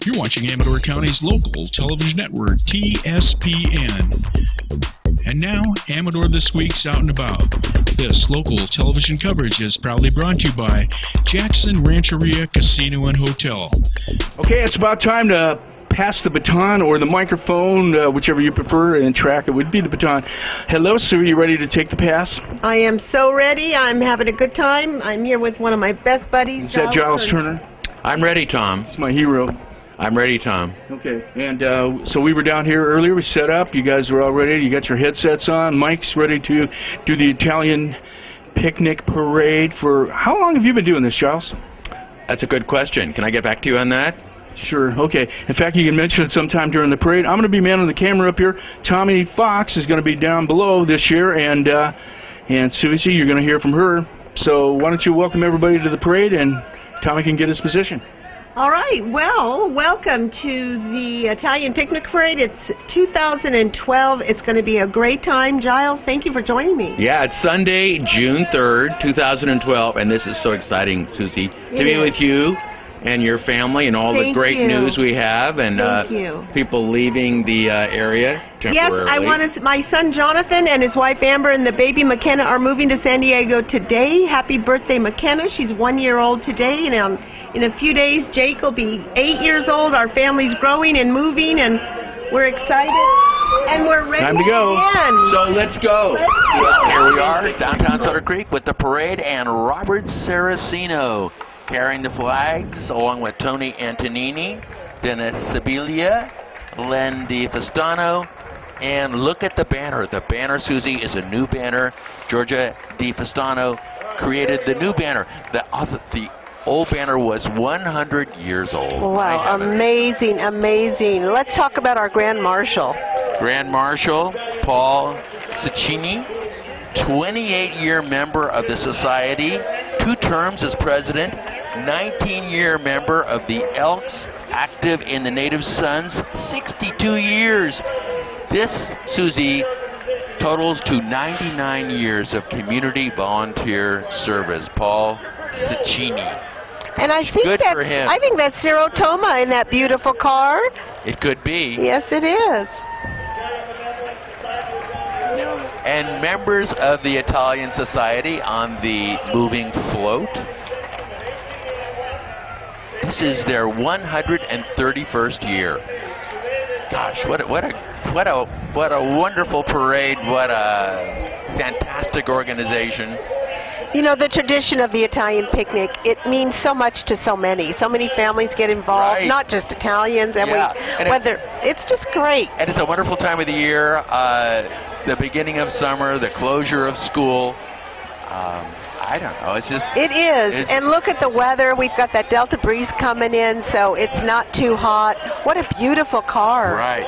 You're watching Amador County's local television network, TSPN. And now, Amador This Week's Out and About. This local television coverage is proudly brought to you by Jackson Rancheria Casino and Hotel. Okay, it's about time to pass the baton or the microphone, whichever you prefer, and track it would be the baton. Hello, Sue, are you ready to take the pass? I am so ready. I'm having a good time. I'm here with one of my best buddies. Is that Giles Turner? I'm ready, Tom. It's my hero. I'm ready, Tom. Okay, and so we were down here earlier, we set up, you guys were all ready, you got your headsets on, Mike's ready to do the Italian picnic parade for, how long have you been doing this, Giles? That's a good question. Can I get back to you on that? Sure, okay. In fact, you can mention it sometime during the parade. I'm going to be manning the camera up here. Tommy Fox is going to be down below this year, and Susie, you're going to hear from her. So why don't you welcome everybody to the parade, and Tommy can get his position. All right. Well, welcome to the Italian Picnic Parade. It's 2012. It's going to be a great time. Giles, thank you for joining me. Yeah, it's Sunday, June 3rd, 2012, and this is so exciting, Susie, to be with you and your family and all the great news we have, and people leaving the area temporarily. Yes, I want to. My son Jonathan and his wife Amber and the baby McKenna are moving to San Diego today. Happy birthday, McKenna. She's 1 year old today, and in a few days, Jake will be 8 years old. Our family's growing and moving, and we're excited, and we're ready. Time to go. So let's go. Here we are, downtown Sutter Creek with the parade, and Robert Saraceno carrying the flags, along with Tony Antonini, Dennis Sibilia, Len DiFestano, and look at the banner. The banner, Susie, is a new banner. Georgia DiFestano created the new banner. The old banner was 100 years old. Wow, amazing, amazing. Let's talk about our Grand Marshal. Grand Marshal Paul Cicchini, 28-year member of the Society, 2 terms as president, 19-year member of the Elks, active in the Native Sons, 62 years. This, Susie, totals to 99 years of community volunteer service. Paul Cicchini. And I think that's Ciro Toma in that beautiful car. It could be. Yes, it is. And members of the Italian Society on the moving float. This is their 131st year. Gosh, what a wonderful parade! What a fantastic organization. You know, the tradition of the Italian picnic, it means so much to so many. So many families get involved, not just Italians, and it's just great. And it's a wonderful time of the year. The beginning of summer, the closure of school. I don't know. It's just. It is. And look at the weather. We've got that Delta breeze coming in, so it's not too hot. What a beautiful car. Right.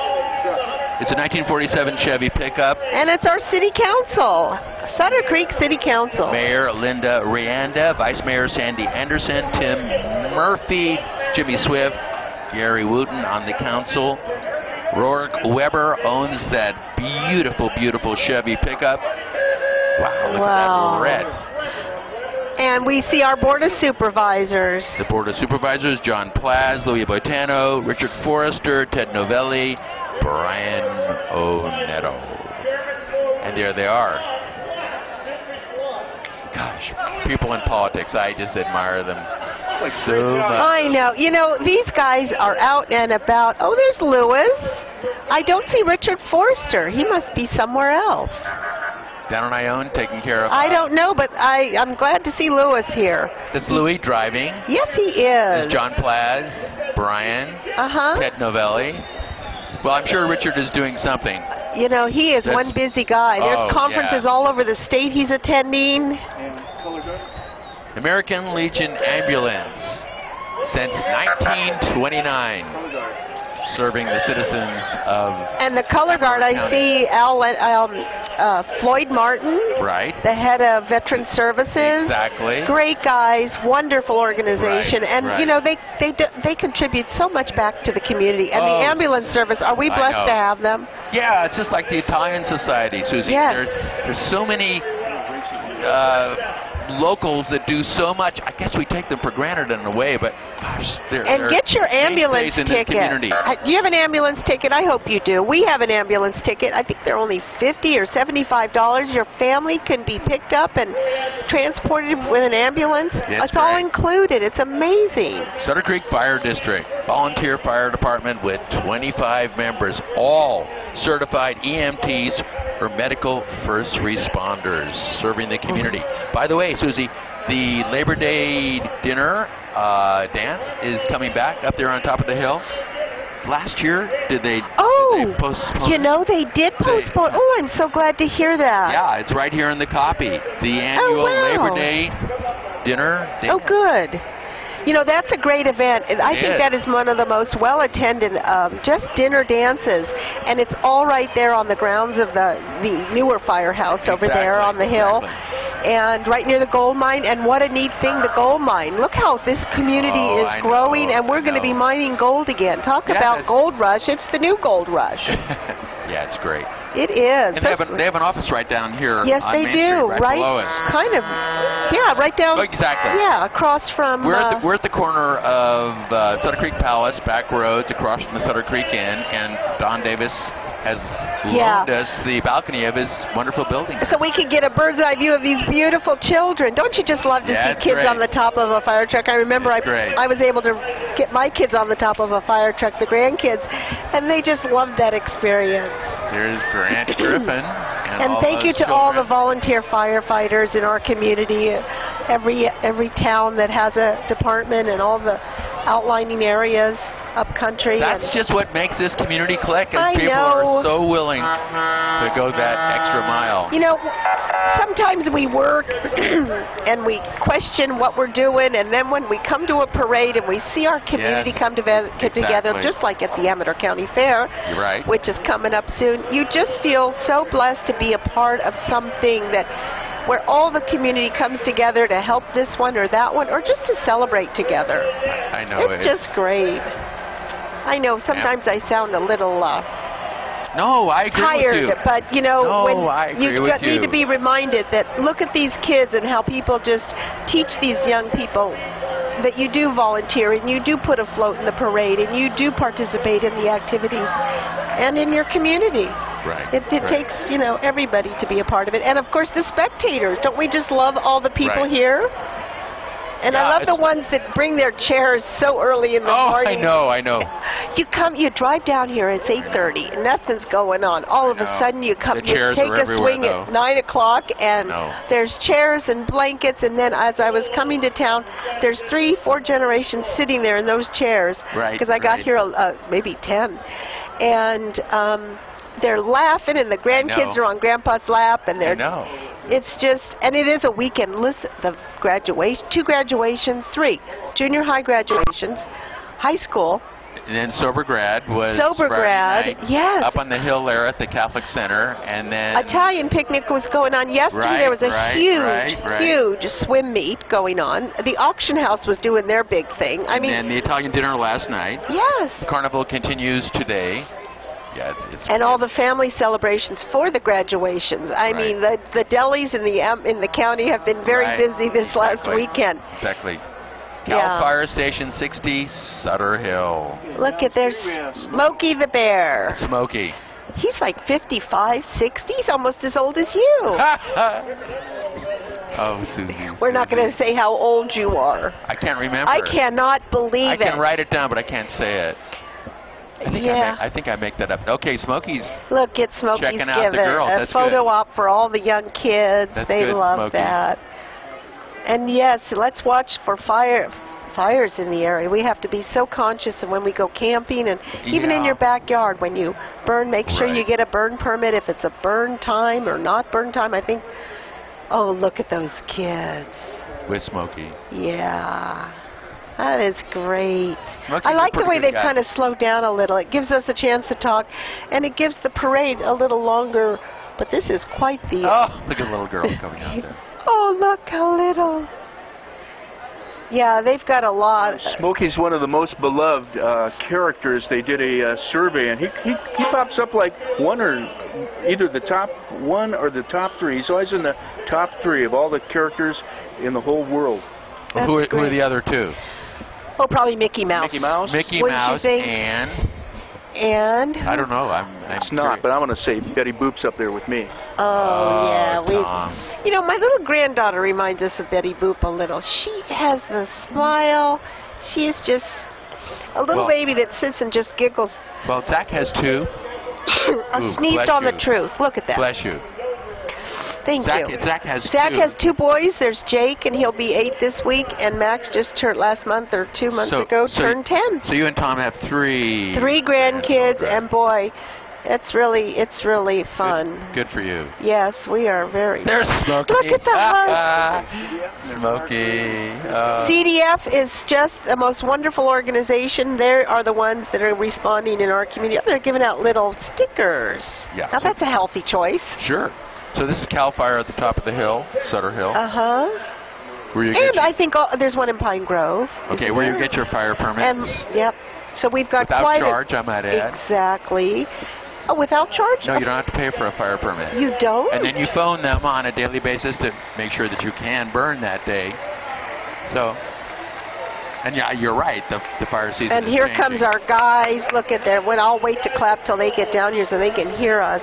It's a 1947 Chevy pickup. And it's our city council, Sutter Creek City Council. Mayor Linda Rianda, Vice Mayor Sandy Anderson, Tim Murphy, Jimmy Swift, Gary Wooten on the council. Rourke Weber owns that beautiful, beautiful Chevy pickup. Wow, look at that red. And we see our Board of Supervisors. The Board of Supervisors, John Plaz, Louis Boitano, Richard Forrester, Ted Novelli, Brian O'Neto. And there they are. Gosh, people in politics, I just admire them so much. I know. You know, these guys are out and about. Oh, there's Louis. I don't see Richard Forrester. He must be somewhere else. Down on Ione, taking care of... I don't know, but I'm glad to see Louis here. That's Louis driving. Yes, he is. There's John Plaz, Brian, Ted Novelli. Well, I'm sure Richard is doing something. You know, he is one busy guy. There's conferences all over the state he's attending. American Legion Ambulance since 1929. Serving the citizens of... And the color guard, I see Floyd Martin. Right. The head of Veteran Services. Exactly. Great guys, wonderful organization. And, you know, they contribute so much back to the community. And the ambulance service, are we blessed to have them? Yeah, it's just like the Italian Society, Susie. Yes. There's so many locals that do so much. I guess we take them for granted in a way, but gosh, they're get your ambulance mainstays in this ticket. community. Do you have an ambulance ticket? I hope you do. We have an ambulance ticket. I think they're only $50 or $75. Your family can be picked up and transported with an ambulance. It's all great. included. It's amazing. Sutter Creek Fire District, volunteer fire department with 25 members, all certified EMTs or medical first responders serving the community. By the way, Susie, the Labor Day dinner dance is coming back up there on top of the hill. Last year, did they postpone? You know, they did postpone. Oh, I'm so glad to hear that. Yeah, it's right here in the copy. The annual Labor Day dinner dance. Oh, good. You know, that's a great event. I think that is one of the most well-attended just dinner dances. And it's all right there on the grounds of the newer firehouse over there on the hill. And right near the gold mine. And what a neat thing, the gold mine. Look how this community is growing, and we're going to be mining gold again. Talk about gold rush. It's the new gold rush. Yeah, it's great. It is. And they have an office right down here. Yes, on they Main do. Street, right below us. Kind of. Yeah, right down. Exactly. Yeah, across from. We're at the corner of Sutter Creek Palace, back roads, across from the Sutter Creek Inn, and Don Davis has loaned us the balcony of his wonderful building. So we can get a bird's eye view of these beautiful children. Don't you just love to see kids on the top of a fire truck? I remember I was able to get my kids on the top of a fire truck, the grandkids, and they just loved that experience. There's Grant Griffin. And thank you to all the volunteer firefighters in our community, every town that has a department, and all the outlining areas up country. That's just what makes this community click, and people are so willing to go that extra mile. You know, sometimes we work and we question what we're doing, and then when we come to a parade and we see our community come together, just like at the Amador County Fair, which is coming up soon, you just feel so blessed to be a part of something where all the community comes together to help this one or that one, or just to celebrate together. I know. It's just great. I know sometimes I sound a little no, I agree tired, with you. but you know, you need to be reminded that look at these kids and how people just teach these young people that you do volunteer and you do put a float in the parade and you do participate in the activities and in your community. Right. It takes, you know, everybody to be a part of it. And of course the spectators. Don't we just love all the people here? And I love the ones that bring their chairs so early in the morning. I know. You drive down here, it's 8:30, and nothing's going on. All of a sudden you take a swing at 9 o'clock, and there's chairs and blankets, and then as I was coming to town, there's 3-4 generations sitting there in those chairs, because I got here maybe 10. And they're laughing, and the grandkids are on Grandpa's lap, and it's just, and it is a weekend. Listen, the two graduations, 3 junior high graduations, high school. And then Sober Grad was Friday night, up on the hill there at the Catholic Center, and then Italian picnic was going on yesterday. There was a huge swim meet going on. The auction house was doing their big thing. I mean, and the Italian dinner last night. Yes. The carnival continues today. Yeah, and all the family celebrations for the graduations. I mean, the delis in the county have been very busy this last weekend. Exactly. Cal Fire Station 60, Sutter Hill. Look at there's Smokey the Bear. Smokey. He's like 55, 60. He's almost as old as you. Oh, Susie. We're not going to say how old you are. I can't remember. I cannot believe it. I can write it down, but I can't say it. I think I make that up. Okay, Smokey's. Look at Smokey's checking out the girls. A photo op for all the young kids. They love that. And yes, let's watch for fires in the area. We have to be so conscious of when we go camping, and even in your backyard when you burn, make sure you get a burn permit if it's a burn time or not burn time. I think, oh, look at those kids. With Smokey. Yeah. That is great. Smokey's I like the way they've guy. kind of slowed down a little. It gives us a chance to talk, and it gives the parade a little longer. But this is quite the... Oh, look at the little girl coming out there. Oh, look how little. Yeah, they've got a lot. Smokey's one of the most beloved characters. They did a survey, and he pops up like one or either the top one or the top three. He's always in the top three of all the characters in the whole world. Well, who are the other two? Oh, probably Mickey Mouse. Mickey Mouse? Mickey Wouldn't you Mouse think? and I don't know. I'm it's not, but I'm going to say Betty Boop's up there with me. Oh, yeah. Tom. You know, my little granddaughter reminds us of Betty Boop a little. She has the smile. She is just a little baby that sits and just giggles. Well, Zach has two. I sneezed on the truth. Look at that. Bless you. Thank you. Zach has Zach two. has two boys. There's Jake, and he'll be 8 this week. And Max just turned last month or 2 months ago, turned 10. So you and Tom have three. 3 grandkids, and boy, it's really fun. Good for you. Yes, we are very. There's Smokey. Look at the hug. Smokey. CDF is just the most wonderful organization. They are the ones that are responding in our community. They're giving out little stickers. Yeah. Now that's a healthy choice. Sure. So this is CAL FIRE at the top of the hill, Sutter Hill. And I think there's one in Pine Grove. Okay, where you get your fire permits. And yep. So we've got without quite charge, I might add. Exactly. Oh, without charge? No, you don't have to pay for a fire permit. You don't? And then you phone them on a daily basis to make sure that you can burn that day. So, and yeah, you're right. The fire season and is here changing. comes our guys. Look at that. When I'll wait to clap till they get down here so they can hear us.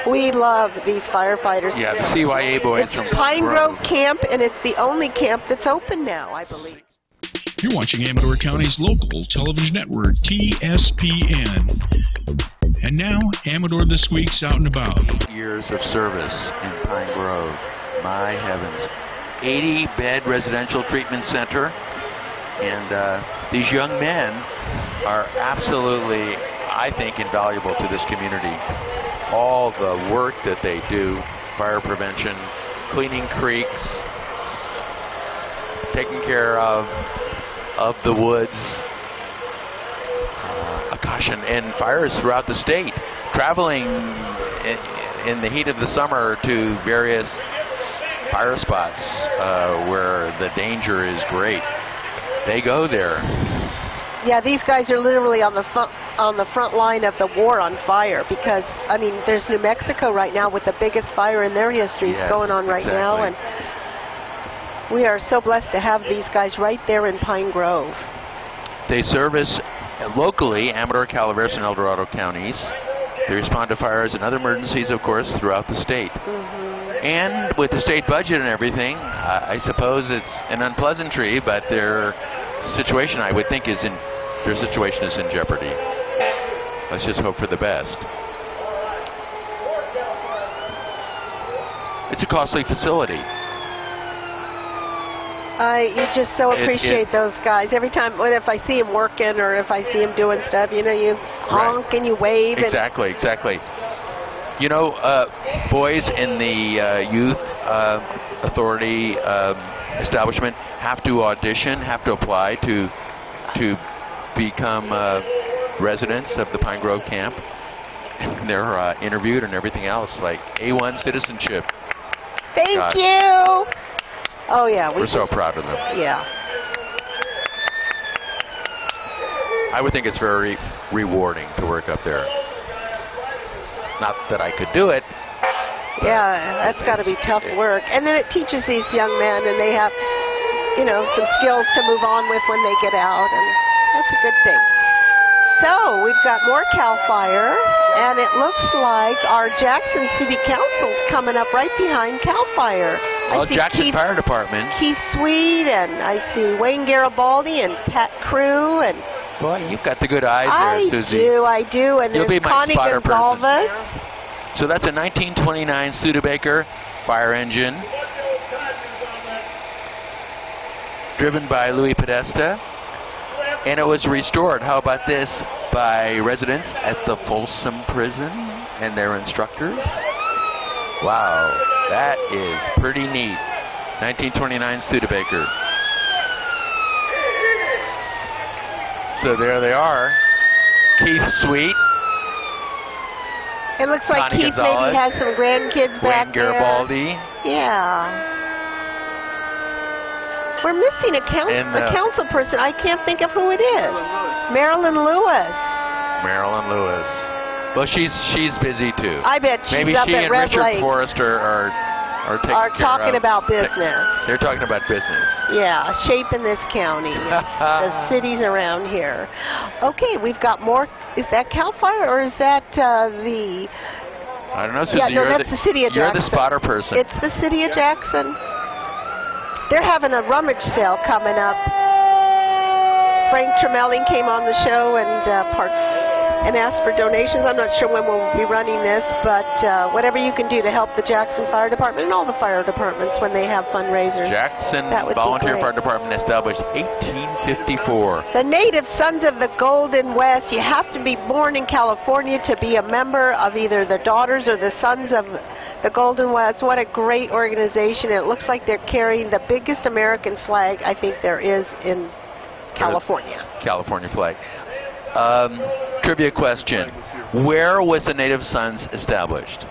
We love these firefighters. Yeah, the CYA boys it's from Pine Grove Camp, and it's the only camp that's open now, I believe. You're watching Amador County's local television network, TSPN. And now, Amador This Week's Out and About. 8 years of service in Pine Grove. My heavens. 80-bed residential treatment center. And these young men are absolutely, I think, invaluable to this community. All the work that they do, fire prevention, cleaning creeks, taking care of the woods, gosh, and fires throughout the state, traveling in the heat of the summer to various fire spots where the danger is great. They go there. Yeah, these guys are literally on the front line of the war on fire, because I mean, there's New Mexico right now with the biggest fire in their history going on right now, and we are so blessed to have these guys right there in Pine Grove. They service locally Amador, Calaveras, and El Dorado counties. They respond to fires and other emergencies, of course, throughout the state. And with the state budget and everything, I suppose it's an unpleasantry, but their situation, I would think, their situation is in jeopardy. Let's just hope for the best. It's a costly facility. You just so appreciate those guys. Every time, if I see them working or if I see them doing stuff, you know, you honk and you wave. Exactly. You know, boys in the youth authority establishment have to audition, have to apply to become residents of the Pine Grove camp. And they're interviewed and everything else, like A1 citizenship. Thank you. Oh, yeah. We're so proud of them. Yeah. I would think it's very rewarding to work up there. Not that I could do it. Yeah, that's got to be tough work. And then it teaches these young men, and they have, you know, some skills to move on with when they get out, and that's a good thing. So we've got more CAL FIRE, and it looks like our Jackson City Council's coming up right behind CAL FIRE. Well, Jackson Fire Department. Keith Sweet, and I see Wayne Garibaldi and Pat Crew, and boy, you've got the good eyes there, Susie. I do, and You'll there's Connie Gonzalez. So that's a 1929 Studebaker fire engine, driven by Louis Podesta, and it was restored, how about this, by residents at the Folsom Prison and their instructors. Wow, that is pretty neat. 1929 Studebaker. So there they are. Keith Sweet. It looks like Connie Keith Gonzalez, maybe has some grandkids back Wayne there. Garibaldi. Yeah. We're missing a council person. I can't think of who it is. Marilyn Lewis. Marilyn Lewis. Well, she's busy too. I bet she's Maybe up she at and Red Richard Lake. Forrest are talking about business. They're talking about business. Yeah, shaping this county, the cities around here. Okay, we've got more. Is that CAL FIRE or is that the? I don't know, Susie. Yeah, no, that's the city of Jackson. You're the spotter person. It's the city of Jackson. They're having a rummage sale coming up. Frank Tremelling came on the show and asked for donations. I'm not sure when we'll be running this, but whatever you can do to help the Jackson Fire Department and all the fire departments when they have fundraisers. Jackson Volunteer Fire Department established 1854. The Native Sons of the Golden West. You have to be born in California to be a member of either the Daughters or the Sons of the Golden West. What a great organization. It looks like they're carrying the biggest American flag I think there is in California. California flag. Trivia question. Where was the Native Sons established?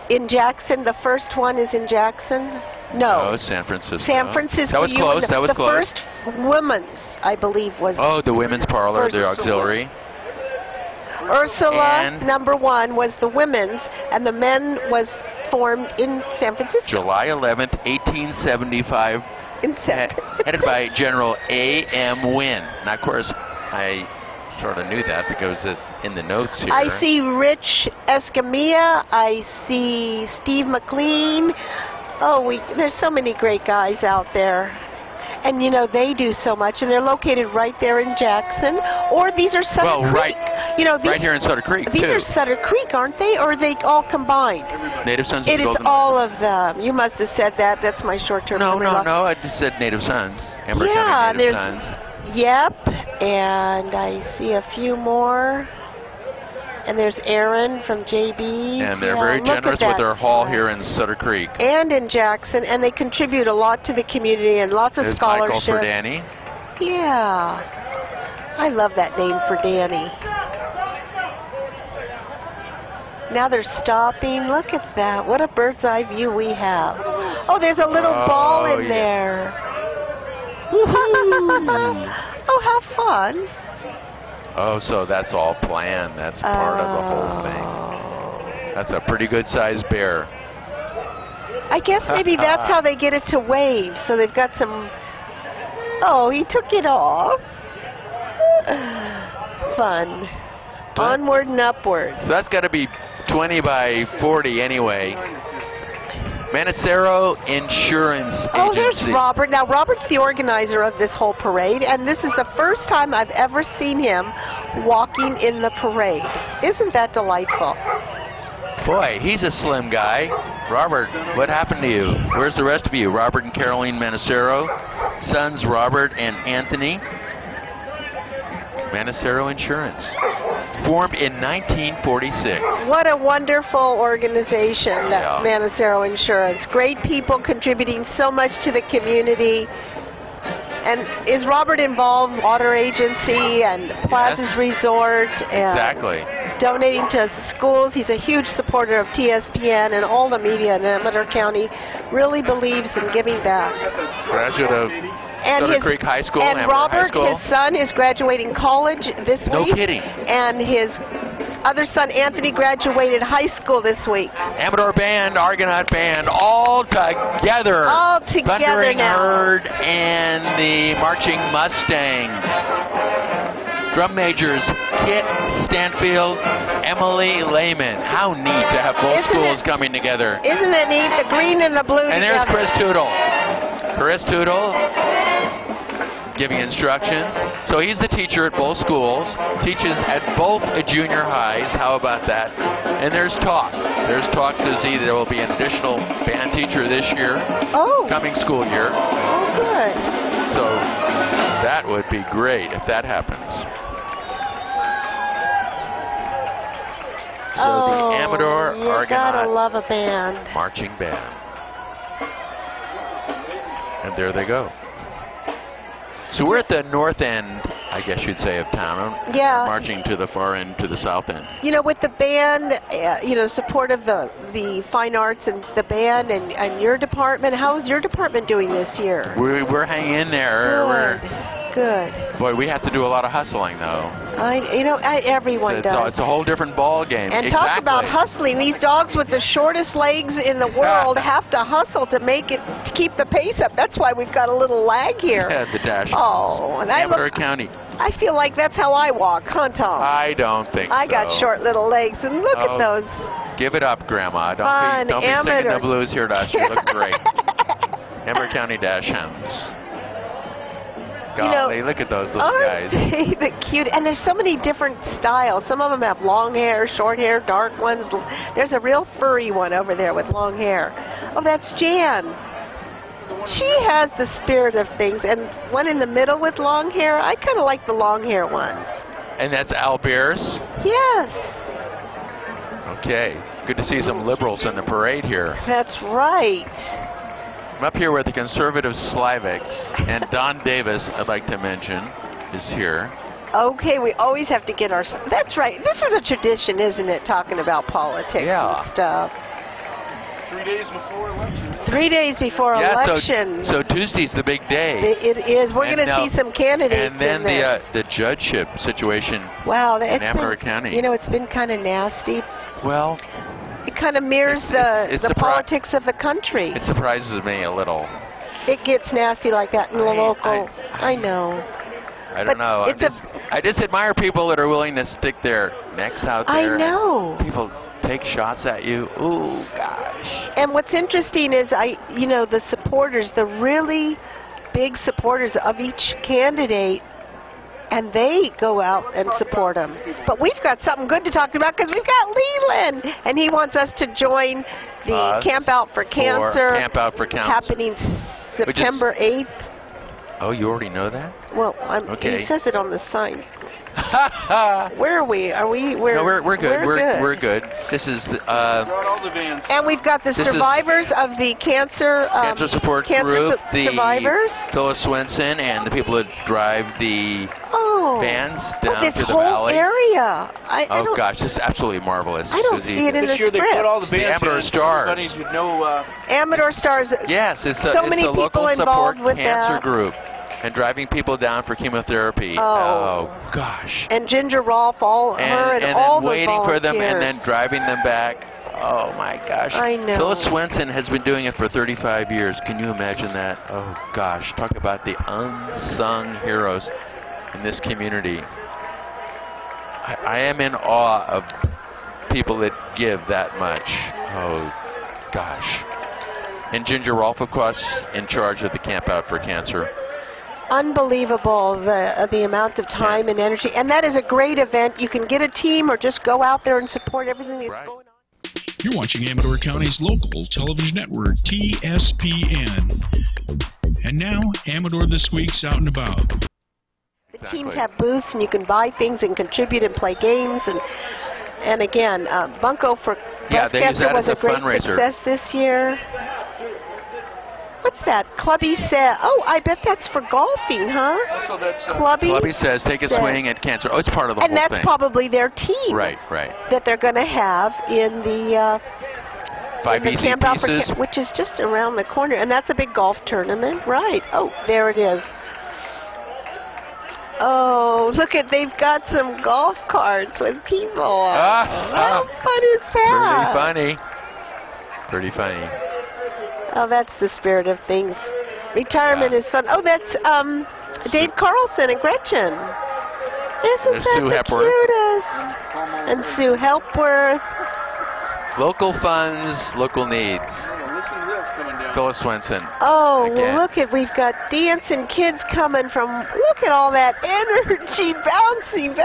In Jackson. The first one is in Jackson? No. No, San Francisco. San Francisco. That was close. That was close. The first women's, I believe, was... Oh, the women's parlor, the auxiliary. Ursula, number 1, was the women's, and the men was formed in San Francisco. July 11th, 1875. Headed by General A.M. Wynn. Now, of course, I sort of knew that because it's in the notes here. I see Rich Escamilla. I see Steve McLean. Oh, there's so many great guys out there. And, you know, they do so much, and they're located right there in Jackson. Or these are Sutter Creek. You know, right here in Sutter Creek, these are Sutter Creek, aren't they? Or are they all combined? Native Sons. It is all of them. You must have said that. That's my short-term memory. No. I just said Native Sons. Amber yeah, County Native Sons. Yep. And I see a few more. And there's Aaron from JB's. And they're very generous with their hall here in Sutter Creek. And in Jackson. And they contribute a lot to the community and lots of scholarships. Michael for Danny. Yeah. I love that name for Danny. Now they're stopping. Look at that. What a bird's eye view we have. Oh, there's a little ball in there. Oh, how fun. Oh, so that's all planned. That's part of the whole thing. That's a pretty good sized bear. I guess maybe that's how they get it to wave. So they've got some... Oh, he took it off. Fun. Onward and upward. So that's got to be 20 by 40 anyway. Manicero Insurance Agency. Oh, there's Robert. Now, Robert's the organizer of this whole parade, and this is the first time I've ever seen him walking in the parade. Isn't that delightful? Boy, he's a slim guy. Robert, what happened to you? Where's the rest of you? Robert and Caroline Manicero, sons Robert and Anthony. Manicero Insurance, formed in 1946. What a wonderful organization, that Manicero Insurance. Great people contributing so much to the community. And is Robert involved, Water Agency and Plazas Resort? And donating to schools. He's a huge supporter of TSPN, and all the media in Amador County really believes in giving back. Graduate of Sutter Creek High School. And Robert, his son, is graduating college this week. No kidding. And his other son, Anthony, graduated high school this week. Amador Band, Argonaut Band, all together. All together Thundering now. Herd and the Marching Mustangs. Drum majors, Kit Stanfield, Emily Lehman. How neat to have both schools coming together. Isn't it neat? The green and the blue and together. there's Chris Tootle. Chris Tootle giving instructions. So he's the teacher at both schools, teaches at both junior highs. How about that? And there's talk. There's talk, Susie, there will be an additional band teacher this year. Oh. Coming school year. Oh, good. So that would be great if that happens. So the Amador Argonaut gotta love a band. Marching Band. And there they go. So we're at the north end I guess you'd say, of town. Yeah. Marching to the far end, to the south end. You know, with the band, you know, support of the fine arts and the band and your department, how's your department doing this year? We're hanging in there. Good. Boy, we have to do a lot of hustling, though. Everyone does. It's a whole different ball game. And talk about hustling. These dogs with the shortest legs in the world have to hustle to keep the pace up. That's why we've got a little lag here. Yeah, the dash. Oh, and Amador County. I feel like that's how I walk, huh, Tom? I don't think so. I got short little legs, and look at those. Give it up, Grandma. Don't be singing the blues here to us. You look great. Amador County Dash Hounds. Golly, look at those little guys. The cute, and there's so many different styles. Some of them have long hair, short hair, dark ones. There's a real furry one over there with long hair. Oh, that's Jan. She has the spirit of things, and one in the middle with long hair. I kind of like the long hair ones. And that's Al Beers? Yes. Okay, good to see some liberals in the parade here. That's right. I'm up here with the conservative Slivics, and Don Davis, I'd like to mention, is here. Okay, we always have to get our... That's right. This is a tradition, isn't it, talking about politics and stuff. 3 days before election. 3 days before election. So Tuesday's the big day. It is. We're going to see some candidates. And then the judgeship situation in Amador County. You know, it's been kind of nasty. Well... It kind of mirrors the politics of the country. It surprises me a little. It gets nasty like that in the local. I know. I don't know. I just admire people that are willing to stick their necks out there. I know. People take shots at you. Ooh, gosh. And what's interesting is the supporters, the really big supporters of each candidate, and they go out and support them. But we've got something good to talk about because we've got Leland, and he wants us to join the Camp Out for Cancer. Camp Out for Cancer. Happening September 8th. Oh, you already know that? Well, he says it on the sign. Where are we? No, we're good. We're good. This is and we've got the survivors of the cancer support group, the survivors, Phyllis Swenson, and the people that drive the vans down to the valley. This whole area. Oh gosh, this is absolutely marvelous. I don't see it in the script. This year they put all the bands Amador Stars. Amador Stars. Yes, it's so many people involved with cancer group. And driving people down for chemotherapy. Oh gosh. And Ginger Rolfe, all the volunteers. Waiting for them and then driving them back. Oh my gosh. I know. Phyllis Swenson has been doing it for 35 years. Can you imagine that? Oh gosh. Talk about the unsung heroes in this community. I am in awe of people that give that much. Oh gosh. And Ginger Rolfe, of course, in charge of the Camp Out for Cancer. Unbelievable, the amount of time and energy. And that is a great event. You can get a team or just go out there and support everything that's going on. You're watching Amador County's local television network, TSPN. And now, Amador This Week's Out and About. The teams have booths, and you can buy things and contribute and play games. And again, Bunko for Breast Cancer was a great success this year. What's that? Clubby says. Oh, I bet that's for golfing, huh? So that's Clubby says take a swing at cancer. Oh, it's part of the whole thing. And that's probably their team. Right. That they're going to have in the 5 easy Camp Out for pieces, which is just around the corner, and that's a big golf tournament, right? Oh, there it is. Oh, look at, they've got some golf carts with people. How fun is that? Pretty funny. Oh, that's the spirit of things. Retirement is fun. Oh, that's Dave Carlson and Gretchen. Isn't that Sue the Hepworth. cutest? And Sue Hepworth. Local funds, local needs. Listen to this coming down. Phyllis Swenson. Oh, again. well, look at, we've got dancing kids coming from, look at all that energy, bouncy.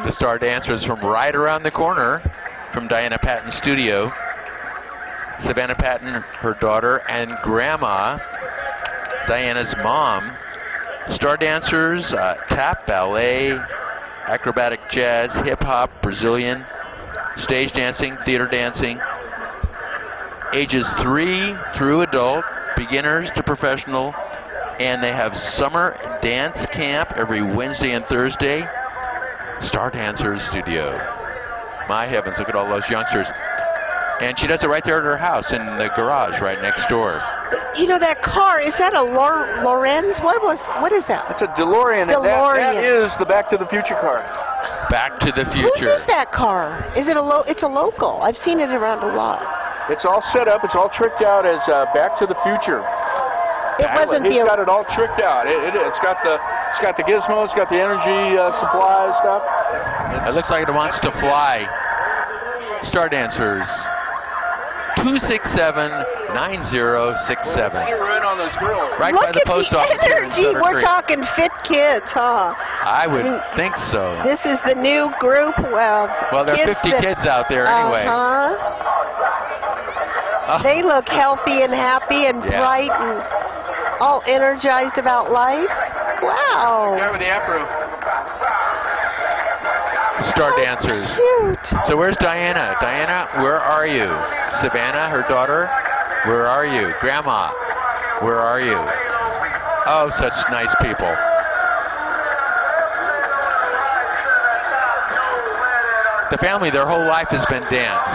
The Star Dancers from right around the corner from Diana Patton's studio. Savannah Patton, her daughter, and Grandma, Diana's mom. Star dancers, tap, ballet, acrobatic jazz, hip-hop, Brazilian, stage dancing, theater dancing. Ages 3 through adult, beginners to professional, And they have summer dance camp every Wednesday and Thursday. Star Dancers Studio. My heavens, look at all those youngsters. And she does it right there at her house in the garage right next door. You know that car, is that a Lorenz? What is that? It's a DeLorean. DeLorean. That is the Back to the Future car. Back to the Whose Future. is that car? Is it it's a local. I've seen it around a lot. It's all set up. It's all tricked out as Back to the Future. It wasn't He's got it all tricked out. It's got the gizmo. It's got the energy supply stuff. It looks like it wants to fly. Star Dancers. 267-9067. Right on those grills. Right Look by the at post the office here in energy. Sutter We're Creek. talking fit kids, huh? I would think so. This is the new group. Well, There are 50 kids out there anyway. Uh-huh. They look healthy and happy and Yeah. bright and all energized about life. Wow. Guy with the afro. Star How Dancers. Cute. So where's Diana? Diana, where are you? Savannah, her daughter, where are you? Grandma, where are you? Oh, such nice people. The family, their whole life has been dance.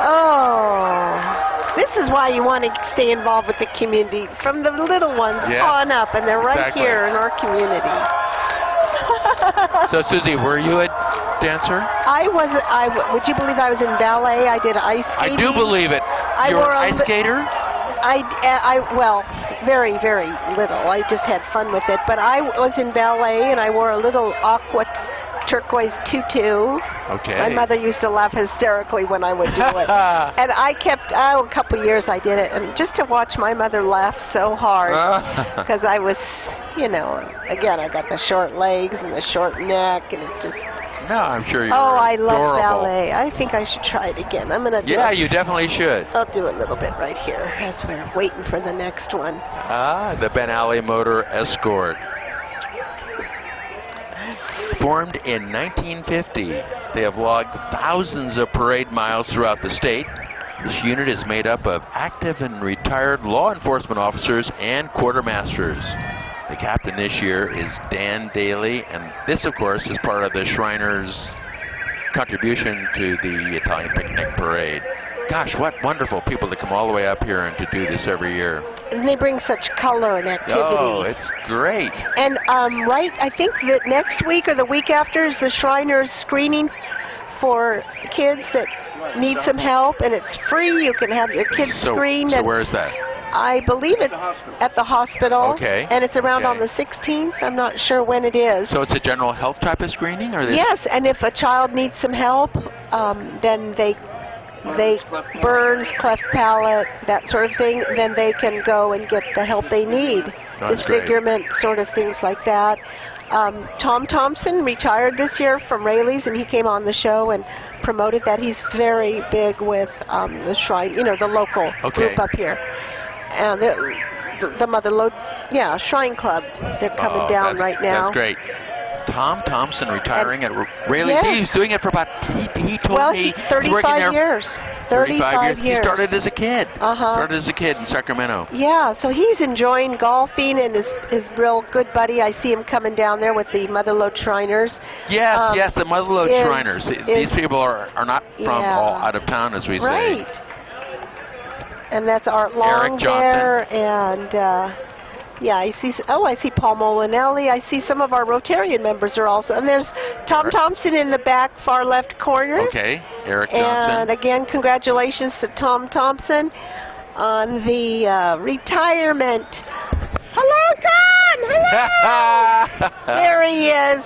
Oh, this is why you want to stay involved with the community from the little ones on up, and they're right Exactly. here in our community. So Susie, were you a dancer? Would you believe I was in ballet? I did ice skating. I do believe it. You're wore an a ice skater? Well, very, very little. I just had fun with it. But I was in ballet, and I wore a little aqua turquoise tutu. Okay. My mother used to laugh hysterically when I would do it. And I kept, a couple years I did it, and just to watch my mother laugh so hard, because I was, again, I got the short legs and the short neck, and it just... No, I'm sure you're I adorable. love ballet. I think I should try it again. I'm going to do Yeah, it. you definitely should. I'll do a little bit right here as we're waiting for the next one. The Ben Ali Motor Escort. Formed in 1950, they have logged thousands of parade miles throughout the state. This unit is made up of active and retired law enforcement officers and quartermasters. The captain this year is Dan Daly, and this, of course, is part of the Shriners' contribution to the Italian Picnic Parade. Gosh, what wonderful people to come all the way up here and to do this every year. And they bring such color and activity. Oh, it's great. And I think that next week or the week after is the Shriners screening for kids that need some help, and it's free. You can have your kids screened. So where is that? I believe it's at the hospital. Okay. And it's around on the 16th. I'm not sure when it is. So it's a general health type of screening, or Yes, and if a child needs some help, then they burns, cleft palate, that sort of thing, then they can go and get the help they need. That's Disfigurement, sort of things like that. Tom Thompson retired this year from Rayleigh's, and he came on the show and promoted that. He's very big with the Shrine, the local group up here. And the Shrine Club, they're coming down right now. That's great. Tom Thompson retiring at Rayleigh's. Yes. He's doing it for about, he told me, he's 35 he's working there years. 35 years. He started as a kid. Uh-huh. Started as a kid in Sacramento. Yeah, so he's enjoying golfing, and his real good buddy, I see him coming down there with the Motherlode Shriners. Yes, the Motherlode Shriners. These people are not from all out of town, as we say. Right. And that's Art Long there, and I see Paul Molinelli. I see some of our Rotarian members are also, and there's Tom Thompson in the back far left corner. Okay, Eric Johnson. And again, congratulations to Tom Thompson on the retirement. Hello, Tom! Hello! There he is.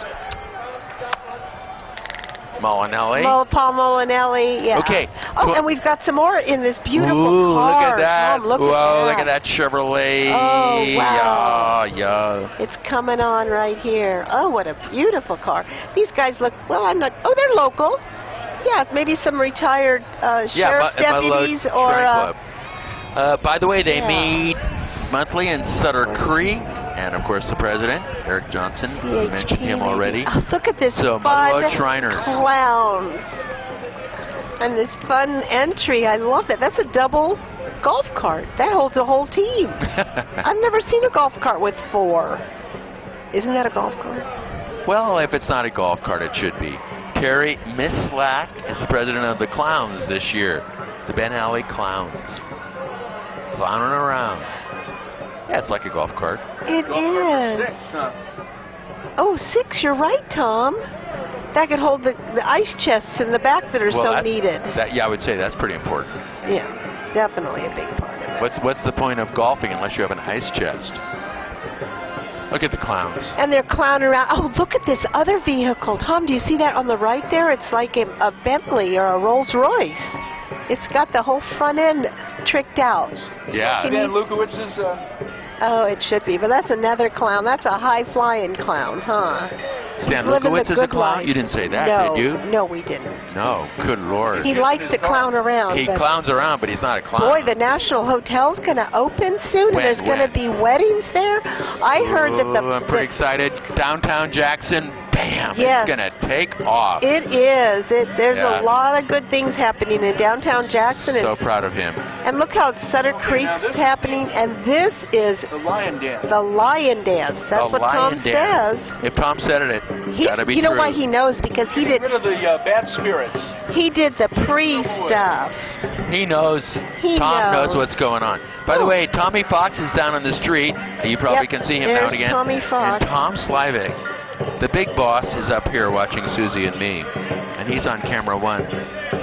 Molinelli. Paul Molinelli, yeah. Okay. Oh, and we've got some more in this beautiful car. Look at that. Tom, look at that. Look at that Chevrolet. Oh, wow. Yeah. It's coming on right here. Oh, what a beautiful car. These guys look, they're local. Yeah, maybe some retired sheriff's deputies or... by the way, they meet monthly in Sutter Creek. And, of course, the president, Eric Johnson, we mentioned him already. Oh, look at this fun clowns. And this fun entry. I love it. That's a double golf cart. That holds a whole team. I've never seen a golf cart with 4. Isn't that a golf cart? Well, if it's not a golf cart, it should be. Terry Miss Slack is the president of the Clowns this year. The Ben Alley Clowns. Clowning around. Yeah, it's like a golf cart. It is. 6, huh? Oh, 6, you're right, Tom. That could hold the ice chests in the back that are so needed. Yeah, I would say that's pretty important. Yeah, definitely a big part of it. What's the point of golfing unless you have an ice chest? Look at the clowns. And they're clowning around. Oh, look at this other vehicle. Tom, do you see that on the right there? It's like a Bentley or a Rolls Royce. It's got the whole front end tricked out. Yeah. Stan Lukowitz's... Oh, it should be. But that's another clown. That's a high-flying clown, huh? Stan Living Lukowitz the is a good clown? life. You didn't say that, No, did you? no, we didn't. No. Good Lord. He likes to clown around. He but clowns around, but he's not a clown. boy, the National Hotel's going to open soon, and there's going to be weddings there. I heard that I'm pretty excited. Downtown Jackson, bam, Yes. it's going to take off. It is. There's Yeah. a lot of good things happening in downtown Jackson. So proud of him. And look how Sutter Creek's happening, and this is The Lion Dance. the Lion Dance. That's The what Tom Lion Dance. says. If Tom said it, it's got to be You know true. why he knows? Because he Get did rid of the bad spirits. the pre-stuff. He knows. He Tom knows knows. what's going on. By the way, Tommy Fox is down on the street. You probably Yep, can see him now there's and again. Tommy Fox. And Tom Slivick, the big boss, is up here watching Susie and me. And he's on camera 1.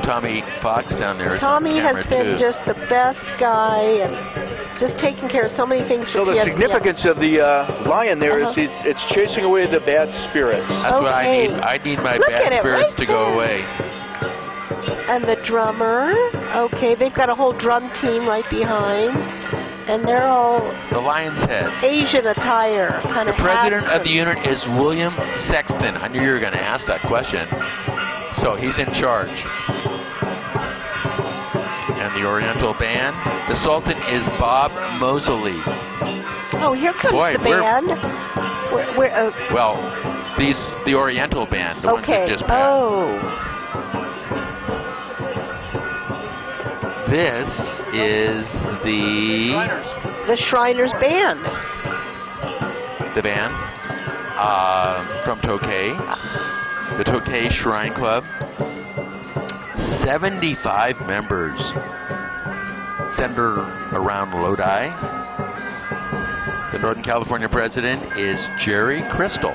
Tommy Fox down there is Tommy on camera has been 2. just the best guy and just taking care of so many things for So the TSPN. significance of the lion there is it's chasing away the bad spirits. That's what I Okay. need. I need my Look at bad it, spirits right to go there. away. And the drummer. Okay, they've got a whole drum team right behind. And they're all The Lion's Head. Asian attire. Kind The president of the unit is William Sexton. I knew you were going to ask that question. So he's in charge. And the Oriental Band. The Sultan is Bob Mosley. Oh, here comes Boy, the band. Well, the Oriental Band, the ones that Okay. just passed. Oh. This is The Shriners Band. the band from Tokay, the Tokay Shrine Club. 75 members centered around Lodi. The Northern California president is Jerry Crystal.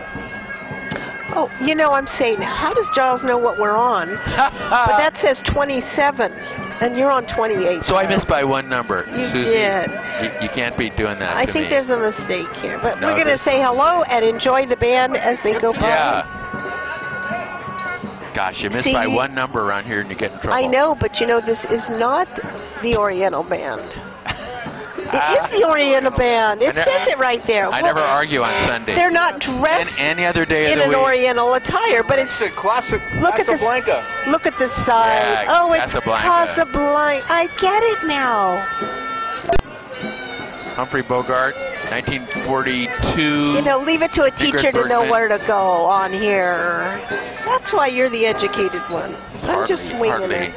Oh, you know, I'm saying, how does Giles know what we're on? But that says 27, and you're on 28. So I missed by 1 number. You Susie, did. You can't be doing that I to think me. there's a mistake here, but No, we're going to say hello and enjoy the band as they go by. Yeah. Gosh, you missed See, by 1 number around here and you get in trouble. I know, but you know, this is not the Oriental Band. It is the Oriental Band. It says it right there. I never argue on Sunday. They're not dressed Any other day in of the an week. Oriental attire, but it's It's a classic Look at this- Casablanca. look at the side. Yeah, Oh, it's Casablanca. Casablanca. I get it now. Humphrey Bogart, 1942. You know, leave it to a teacher to know Bergman. where to go on here. That's why you're the educated one. I'm just winging it.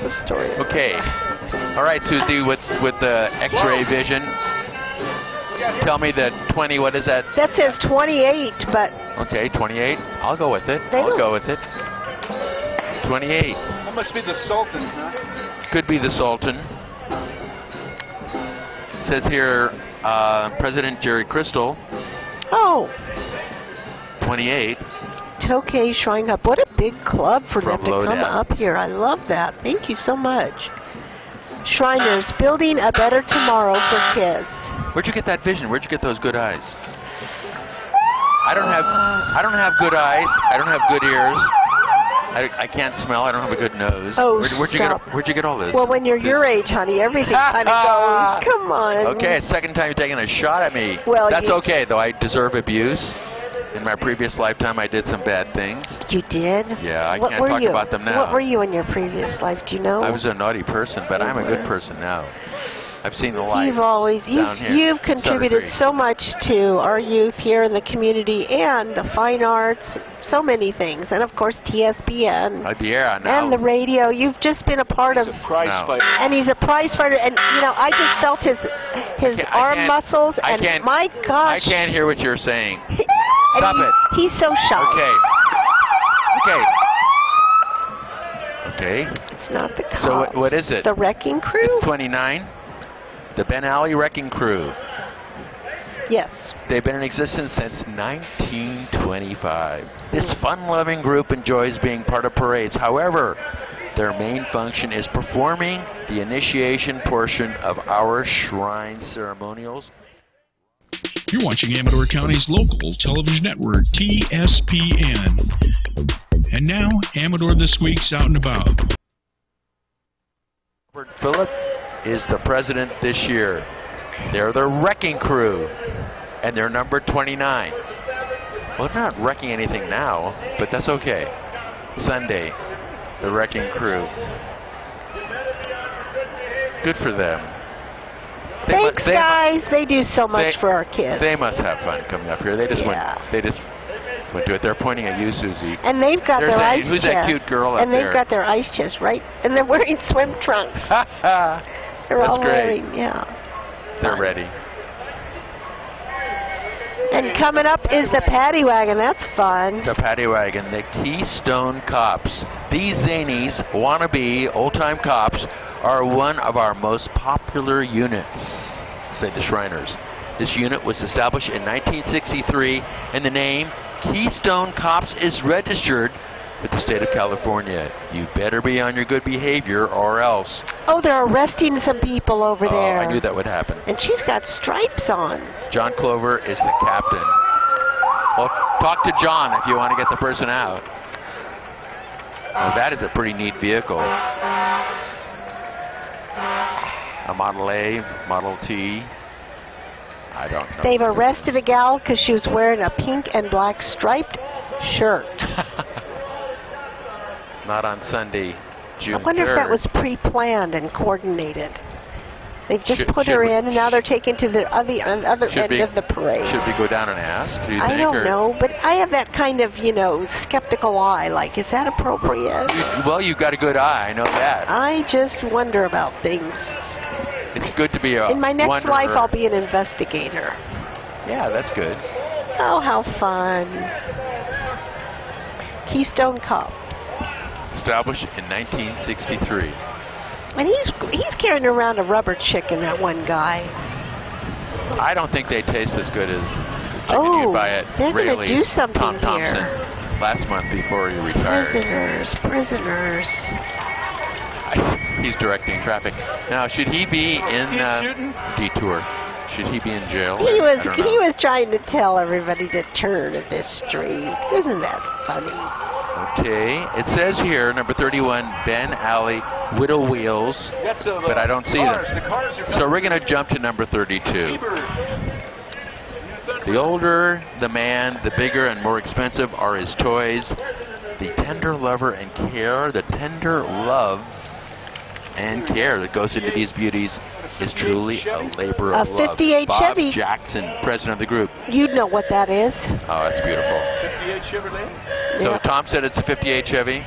The story. Okay. All right, Susie, with the X-ray vision, tell me the 20. What is that? That says 28, but Okay, 28. I'll go with it. They I'll don't- go with it. 28. That must be the Sultan, huh? Could be the Sultan. It says here, President Jerry Crystal, oh, 28. Tokay Shrine Club. What a big club for them From to come Lodi. up here. I love that. Thank you so much. Shriners, building a better tomorrow for kids. Where'd you get that vision? Where'd you get those good eyes? I don't have good eyes. I don't have good ears. I can't smell. I don't have a good nose. Oh, Where'd you get all this? Well, when you're your age, honey, everything kind of goes. Come on. Okay, it's the second time you're taking a shot at me. Well, That's you- okay, though. I deserve abuse. In my previous lifetime, I did some bad things. You did? Yeah, I What can't were talk you? about them now. What were you in your previous life? Do you know? I was a naughty person, but I'm a good person now. I've seen the light. down here. You've contributed Sutter Creek. so much to our youth here in the community and the fine arts, so many things. And, of course, TSPN. Yeah, now. And the radio. You've just been a part of... He's a prize fighter. And he's a prize fighter. And, you know, I just felt his arm muscles. And, my gosh. I can't hear what you're saying. Stop it. He's so shy. Okay. It's not the cops. So what is it? The Wrecking Crew? It's 29. The Ben Alley Wrecking Crew. Yes. They've been in existence since 1925. This fun-loving group enjoys being part of parades. However, their main function is performing the initiation portion of our shrine ceremonials. You're watching Amador County's local television network, TSPN. And now, Amador This Week's Out and About. Robert Phillip is the president this year. They're the Wrecking Crew, and they're number 29. Well, they're not wrecking anything now, but that's okay. Sunday, the Wrecking Crew. Good for them. Thanks, guys. They do so much for our kids. They must have fun coming up here. They just went to it. They're pointing at you, Susie. And they've got their ice chest. Who's that cute girl up there? And they've got their ice chest, right? And they're wearing swim trunks. They're all wearing, They're ready. And coming up is the paddy wagon. That's fun. The paddy wagon, the Keystone Cops. These zanies, wannabe, old-time cops, are one of our most popular units, say the Shriners. This unit was established in 1963, and the name Keystone Cops is registered with the state of California. You better be on your good behavior or else. Oh, they're arresting some people over there. I knew that would happen. And she's got stripes on. John Clover is the captain. Well, talk to John if you want to get the person out. Oh, that is a pretty neat vehicle. A Model A, Model T. I don't know. They've arrested a gal because she was wearing a pink and black striped shirt. Not on Sunday, June 3rd. I wonder if that was pre-planned and coordinated. They've just put her in, and now they're taken to the other end of the parade. Should we go down and ask? Do you think, I don't know, but I have that kind of, you know, skeptical eye. Like, is that appropriate? Well, you've got a good eye. I know that. I just wonder about things. It's good to be a In my next wanderer. life, I'll be an investigator. Yeah, that's good. Oh, how fun. Keystone Cops. Established in 1963. And he's carrying around a rubber chicken, that one guy. I don't think they taste as good as chicken you'd buy at they're going to do something Tom Thompson here. Last month before he retired. Prisoners. He's directing traffic. Now, should he be in Detour? Should he be in jail? He was trying to tell everybody to turn at this street. Isn't that funny? Okay, it says here, number 31, Ben Alley, Whittle Wheels, but I don't see them. So we're going to jump to number 32. The older the man, the bigger and more expensive are his toys. The tender lover and care, the tender love and care that goes into these beauties is truly a labor of love. 58 Bob Chevy. Jackson, president of the group. You'd know what that is. Oh, that's beautiful. 58 Chevrolet? So Tom said it's a 58 Chevy.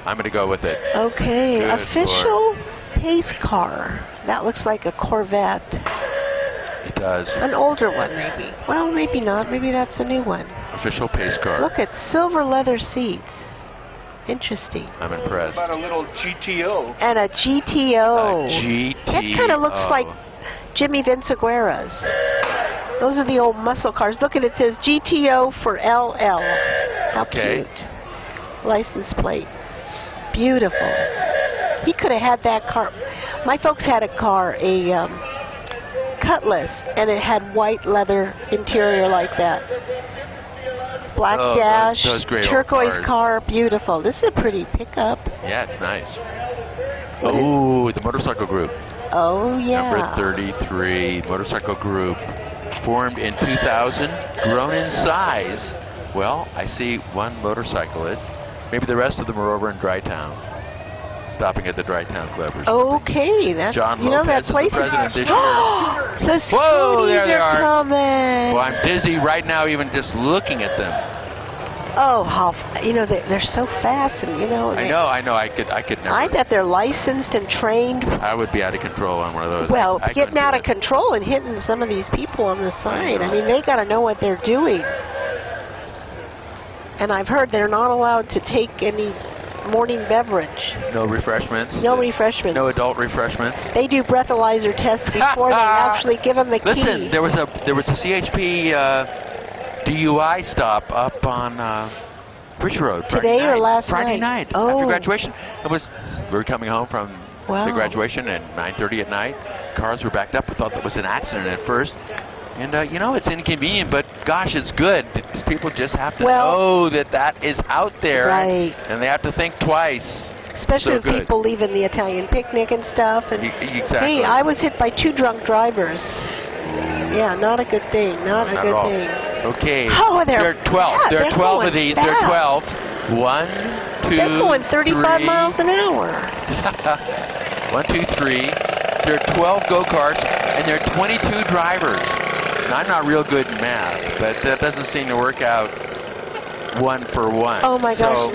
I'm going to go with it. Okay, Good official pace car. That looks like a Corvette. It does. An older one, maybe. Well, maybe not. Maybe that's a new one. Official pace car. Look at silver leather seats. Interesting. I'm impressed. About a little GTO. And a GTO. A GTO. That kind of looks like Jimmy Vinciguerra's. Those are the old muscle cars. Look at it, says GTO for LL. How cute. License plate. Beautiful. He could have had that car. My folks had a car, a Cutlass, and it had white leather interior like that. Black dash, those great turquoise old car, beautiful. This is a pretty pickup. Yeah, it's nice. Oh, the motorcycle group. Oh, yeah. Number 33, motorcycle group. Formed in 2000, grown in size. Well, I see one motorcyclist. Maybe the rest of them are over in Drytown. Stopping at the Drytown Club or something. Okay, that's, John you know, that Lopez place is the president this year. The Whoa, scooties there they are. coming. Well, I'm dizzy right now even just looking at them. Oh, they're so fast, and I know. I could never. I bet they're licensed and trained. I would be out of control on one of those. Well, I getting out of control and hitting some of these people on the side. I mean, they got to know what they're doing. And I've heard they're not allowed to take any morning beverage. No refreshments. No refreshments. No adult refreshments. They do breathalyzer tests before they actually give them the key. Listen, there was a CHP DUI stop up on Bridge Road. Today or last night? Friday night. Oh. After graduation. We were coming home from the graduation at 9:30 at night. Cars were backed up. We thought that was an accident at first. And, it's inconvenient, but gosh, it's good. Because people just have to know that is out there. Right. And they have to think twice. Especially with people leaving the Italian picnic and stuff. And exactly. Hey, I was hit by 2 drunk drivers. Yeah, not a good thing. Not a good thing. Okay. Oh, there are 12. Yeah, there are 12 of these. Fast. There are 12. 1, 2, They're going 35 3. miles an hour. 1, 2, 3. There are 12 go-karts, and there are 22 drivers. Now, I'm not real good in math, but that doesn't seem to work out 1 for 1. Oh, my gosh.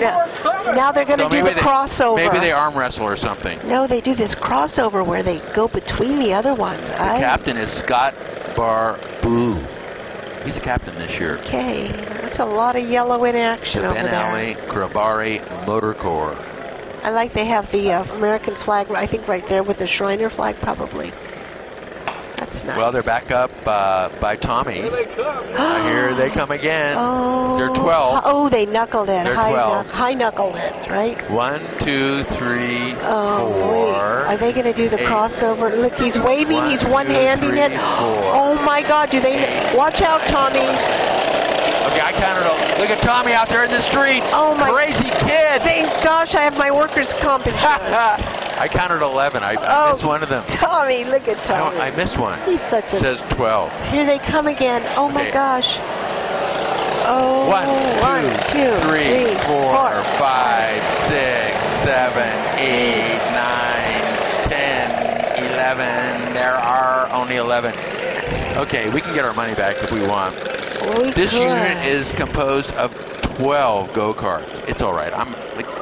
Now they're going to do the crossover. Maybe they arm wrestle or something. No, they do this crossover where they go between the other ones. The captain is Scott Barbu. He's the captain this year. Okay. That's a lot of yellow in action over there. Ben Alley Krabari Motor Corps. I like they have the American flag, I think, right there with the Shriner flag, probably. That's nice. Well, they're back up by Tommy's. Here they come again. Oh. They're 12. Oh, they knuckled it. They're 12. High knuckled it, right? 1, 2, 3, 4. Are they going to do the 8. crossover? Look, he's waving. He's one-handing it. 4. Oh, my God. Do they... Watch out, Tommy. Okay, I counted. Look at Tommy out there in the street. Oh, my... Crazy kid. Thank gosh I have my workers' comp insurance. I counted 11. I missed one of them. Tommy, look at Tommy. I missed one. He's such a... It says 12. Here they come again. Oh, my gosh. Oh, 1, 2, 3, 4, 5, 6, 7, 8, 9, 10, 11. There are only 11. Okay, we can get our money back if we want. This unit is composed of 12 go-karts. It's all right.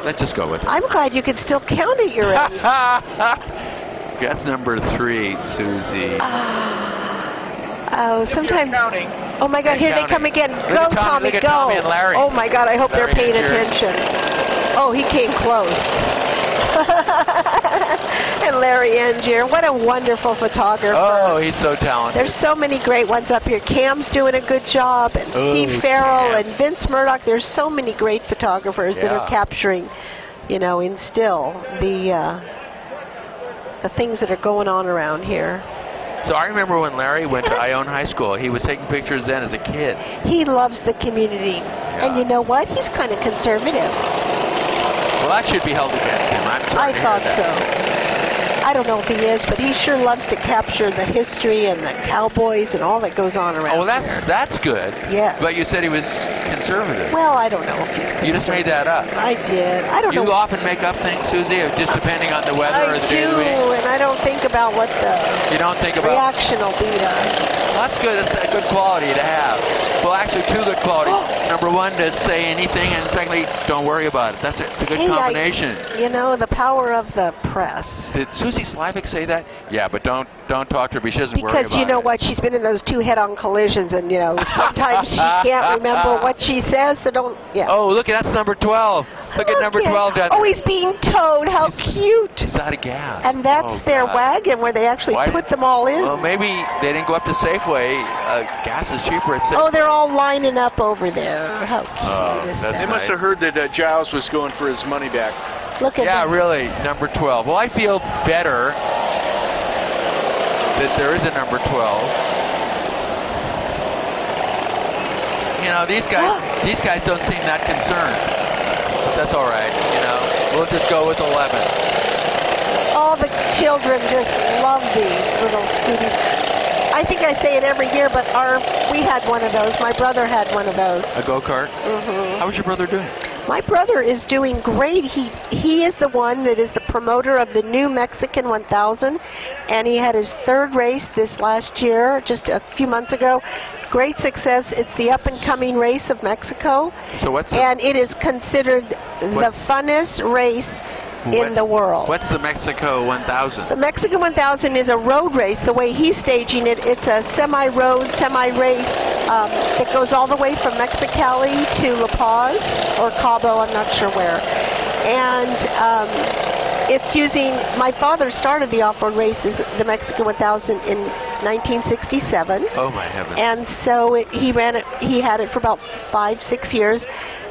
Let's just go with it. I'm glad you could still count at your end. That's number 3, Susie. Oh, sometimes... Oh, my God, here they come again. Go, Tommy, go. Tommy and Larry. Oh, my God, I hope they're paying attention. Oh, he came close. And Larry Angier, what a wonderful photographer. Oh, he's so talented. There's so many great ones up here. Cam's doing a good job, and Steve Farrell and Vince Murdoch. There's so many great photographers that are capturing, in still the things that are going on around here. So I remember when Larry went to Ione High School, he was taking pictures then as a kid. He loves the community. Yeah. And you know what? He's kind of conservative. Well, that should be held against him. I thought so. I don't know if he is, but he sure loves to capture the history and the cowboys and all that goes on around here. That's good. Yeah. But you said he was conservative. Well, I don't know if he's conservative. You just made that up. I did. I don't know. You often make up things, Susie, just depending on the weather or the day of the week? I do, and I don't think about what the reaction will be to... Well, that's good. That's a good quality to have. Well, actually, 2 good qualities. Number 1, to say anything, and secondly, don't worry about it. It's a good combination. The power of the press. Did Susie Slivick say that? Yeah, but don't talk to her because she doesn't worry about it. Because you know what? She's been in those 2 head-on collisions, and, sometimes she can't remember what she says, so don't... Yeah. Oh, look, that's number 12. Look at number 12 down there. Oh, he's being towed. How cute. He's out of gas. And that's their wagon where they actually put them all in. Well, maybe they didn't go up to Safeway. Gas is cheaper at Safeway. Oh, they're all lining up over there. How cute is that? They must have heard that Giles was going for his money back. Look at them. Really, number 12. Well, I feel better that there is a number 12. These guys don't seem that concerned. But that's all right. We'll just go with 11. All the children just love these little scooties. I think I say it every year, but we had one of those. My brother had one of those. A go-kart? Mm-hmm. How was your brother doing? My brother is doing great. He is the one that is the promoter of the new Mexican 1000, and he had his 3rd race this last year, just a few months ago. Great success. It's the up-and-coming race of Mexico, So and it is considered the funnest race in the world. What's the Mexico 1000? The Mexican 1000 is a road race. The way he's staging it, it's a semi-road, semi-race that goes all the way from Mexicali to La Paz or Cabo, I'm not sure where. And it's using, my father started the off-road races, the Mexican 1000, in 1967. Oh my heavens. And so he ran it, he had it for about 5-6 years.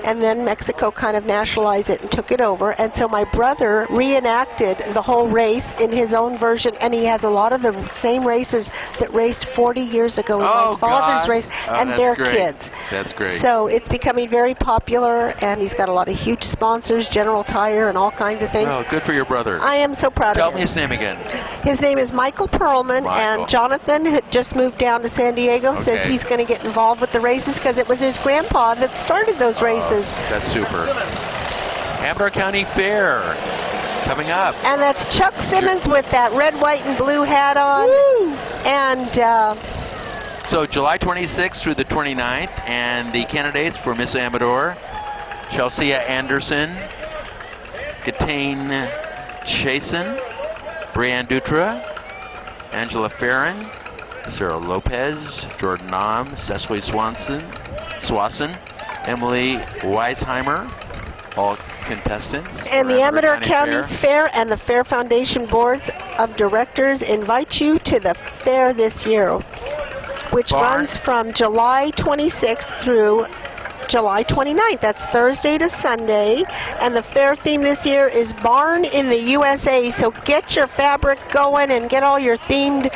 And then Mexico kind of nationalized it and took it over. And so my brother reenacted the whole race in his own version, and he has a lot of the same racers that raced 40 years ago in my father's race, and their kids. That's great. So it's becoming very popular, and he's got a lot of huge sponsors, General Tire and all kinds of things. Oh, good for your brother. I am so proud Tell of him. me his name again. His name is Michael Perlman, and Jonathan had just moved down to San Diego, says he's going to get involved with the races because it was his grandpa that started those races. That's super. Amador County Fair coming up. And that's Chuck Simmons with that red, white, and blue hat on. Woo! And so July 26th through the 29th, and the candidates for Miss Amador: Chelsea Anderson, Gatane Chasen, Brianne Dutra, Angela Farron, Sarah Lopez, Jordan Naum, Cecily Swanson, Emily Weisheimer, all contestants. And the Amador County Fair and the Fair Foundation Boards of Directors invite you to the fair this year, which runs from July 26th through July 29th. That's Thursday to Sunday. And the fair theme this year is Barn in the USA. So get your fabric going and get all your themed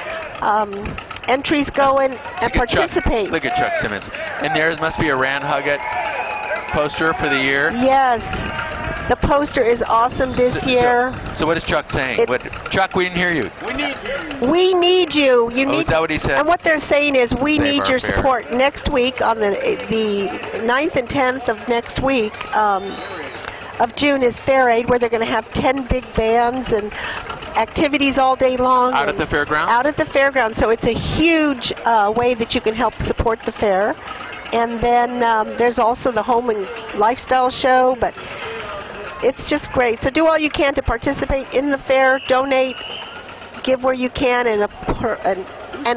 entries going and participate. Look at Chuck Simmons. And there must be a Rand Huggett poster for the year. Yes. The poster is awesome this year. So what is Chuck saying? Chuck, we didn't hear you. We need you. Is that what he said? And what they're saying is we need your support. Next week, on the 9th and 10th of next week of June, is Fair Aid, where they're going to have 10 big bands and activities all day long. Out at the fairgrounds? Out at the fairgrounds. So it's a huge way that you can help support the fair. And then there's also the home and lifestyle show, but it's just great. So do all you can to participate in the fair, donate, give where you can, and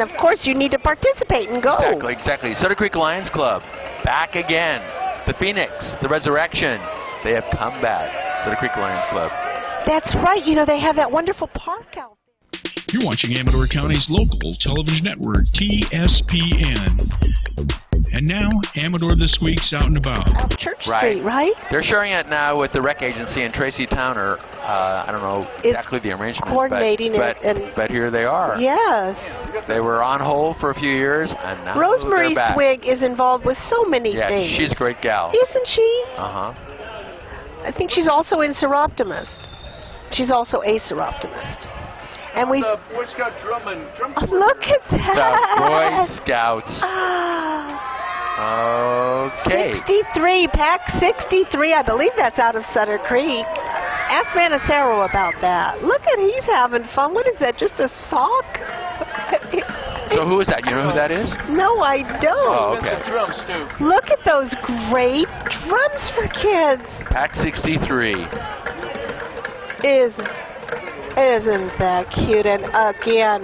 of course you need to participate and go. Exactly. Sutter Creek Lions Club, back again. The Phoenix, the Resurrection, they have come back. Sutter Creek Lions Club. That's right. You know, they have that wonderful park out there. You're watching Amador County's local television network, TSPN. And now, Amador This Week's Out and About. Out Church Street, right? They're sharing it now with the rec agency, and Tracy Towner, I don't know exactly the arrangement, coordinating but here they are. Yes. They were on hold for a few years, and now Rosemary they're back. Swig is involved with so many things. Yeah, she's a great gal. Isn't she? Uh-huh. I think she's also in Seroptimist. She's also a Seroptimist. And we Boy Scout drum look at that. The Boy Scouts. Okay. 63, Pack 63. I believe that's out of Sutter Creek. Ask Manacero about that. Look at, he's having fun. What is that, just a sock? So who is that? You know who that is? No, I don't. Oh, okay. drums too. Look at those great drums for kids. Pack 63. Isn't that cute? And again,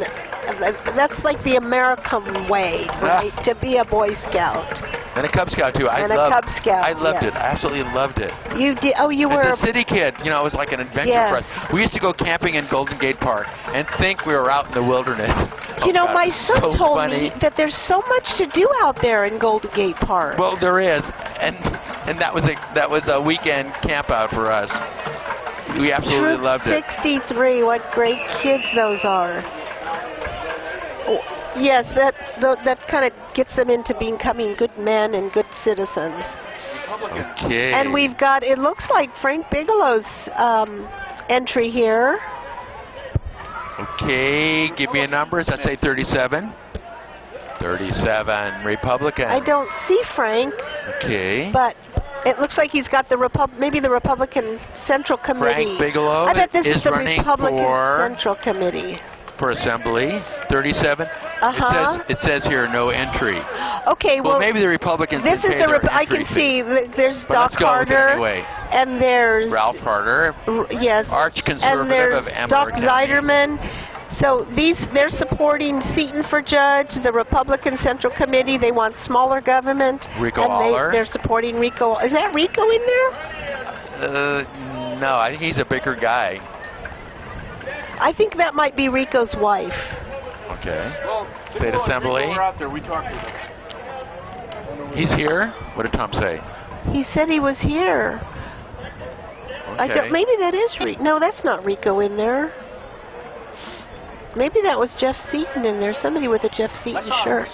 that's like the American way, right? To be a Boy Scout. And a Cub Scout too. And a Cub Scout. I loved it. I absolutely loved it. You did? Oh, you were as a city kid. You know, it was like an adventure for us. We used to go camping in Golden Gate Park and think we were out in the wilderness. You know, my son told me that there's so much to do out there in Golden Gate Park. Well, there is, and that was a weekend camp out for us. We absolutely loved it. 63, what great kids those are. Oh, yes, that kind of gets them into becoming good men and good citizens. Okay. And we've got, it looks like Frank Bigelow's entry here. Okay, give me a number. Does that say 37? 37, Republican. I don't see Frank. Okay. But It looks like he's got the maybe the Republican Central Committee. Frank Bigelow I bet this is is the running Republican for Central Committee. For Assembly, 37. It says here no entry. Okay, well, maybe the Republicans. This is the I can see there's Doc Carter, anyway. and there's Ralph Carter. Yes. Arch conservative and there's of Amador Doc County. Zeiderman. So they're supporting Seaton for judge, the Republican Central Committee. They want smaller government. Rico and Aller. They're supporting Rico. Is that Rico in there? No, I think he's a bigger guy. I think that might be Rico's wife. Okay. Well, State Assembly. We're out there. We talked to him. He's here? What did Tom say? He said he was here. Okay. Maybe that is Rico. No, that's not Rico in there. Maybe that was Jeff Seaton in there. Somebody with a Jeff Seaton shirt.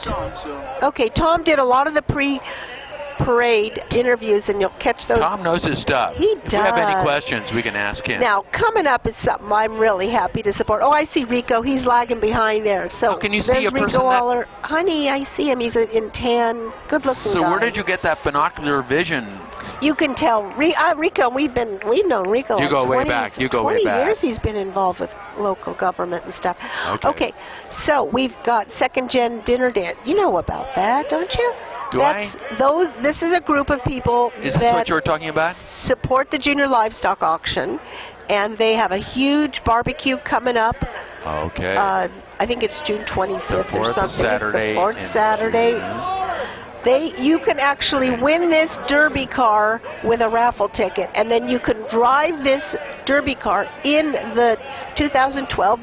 Okay, Tom did a lot of the pre-parade interviews, and you'll catch those. Tom knows his stuff. He If does. you have any questions, we can ask him. Now, coming up is something I'm really happy to support. Oh, I see Rico. He's lagging behind there. So How can you see there's a person Rico that- Aller. Honey, I see him. He's in tan, good-looking So guy. where did you get that binocular vision? You can tell Rico. We've known Rico. You like go way 20 back. You go 20 way back. years he's been involved with local government and stuff. Okay. So we've got Second Gen Dinner Dance. You know about that, don't you? This is a group of people Is this what you were talking about? support the Junior Livestock Auction, and they have a huge barbecue coming up. Okay. I think it's June 25th The or fourth something. Saturday It's the fourth in Saturday. June. You can actually win this derby car with a raffle ticket, and then you can drive this derby car in the 2012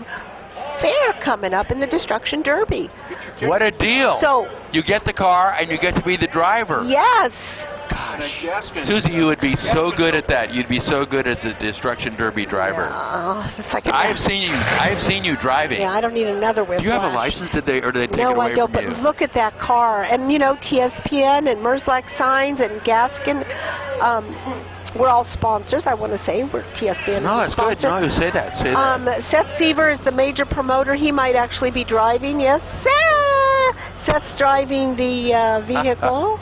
fair coming up in the Destruction Derby. What a deal! So you get the car and you get to be the driver. yes, Gosh, Susie, you would be so good at that. You'd be so good as a Destruction Derby driver. it's like I have seen you driving. Yeah, I don't need another whiplash. Do you have a license? Or did they take it No, away I don't. from But you? look at that car, and TSPN and Merzlach Signs and Gaskin. We're all sponsors. I want to say we're TSPN. No, is a that's good. sponsor. No, you say that. Say that. Seth Seaver is the major promoter. He might actually be driving. Yes, Seth's driving the vehicle.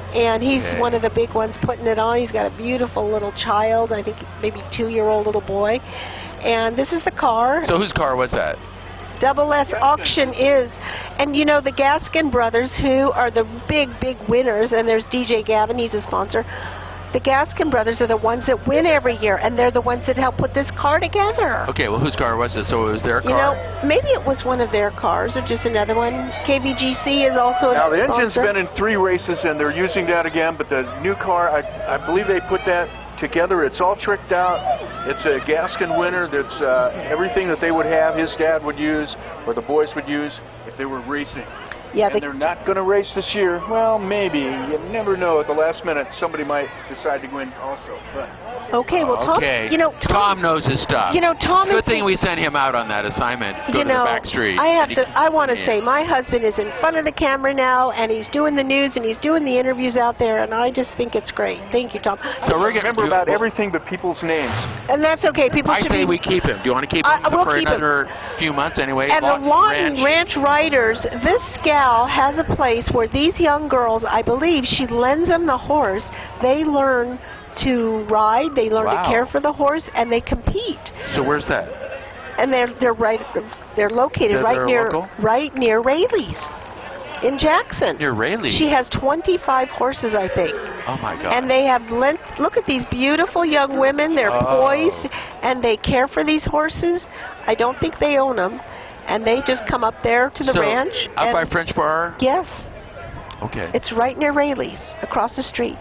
And he's one of the big ones putting it on. He's got a beautiful little child, I think maybe 2-year-old little boy. And this is the car. So whose car was that? Double S Auction is. And the Gaskin brothers, who are the big winners, and there's DJ Gavin, he's a sponsor. The Gaskin brothers are the ones that win every year, and they're the ones that help put this car together. Okay, well, whose car was it? So it was their car? Maybe it was one of their cars or just another one. KVGC is also a Now, the sponsor. engine's been in 3 races, and they're using that again, but the new car, I believe they put that together. It's all tricked out. It's a Gaskin winner. That's everything that they would have, his dad would use, or the boys would use if they were racing. Yeah, and they're not going to race this year. Well, maybe. You never know. At the last minute, somebody might decide to win also. But okay, well, Tom, Tom knows his stuff. Tom it's a is good thing we sent him out on that assignment. Go to the back street. I want to say my husband is in front of the camera now, and he's doing the news and he's doing the interviews out there, and I just think it's great. Thank you, Tom. So we're remember about everything but people's names. And that's okay. People I should say be. we keep him. Do you want to keep him we'll for keep another few months anyway? And the Lawton Ranch Riders, this gal has a place where these young girls, I believe, she lends them the horse. They learn to ride, they learn to care for the horse, and they compete. So where's that? And they're located right near Rayleigh's in Jackson. Near Rayleigh. She has 25 horses, I think. Oh my God. And they have look at these beautiful young women. They're poised, and they care for these horses. I don't think they own them. And they just come up there to the ranch. Up by French Bar? Yes. Okay. It's right near Rayleigh's, across the street.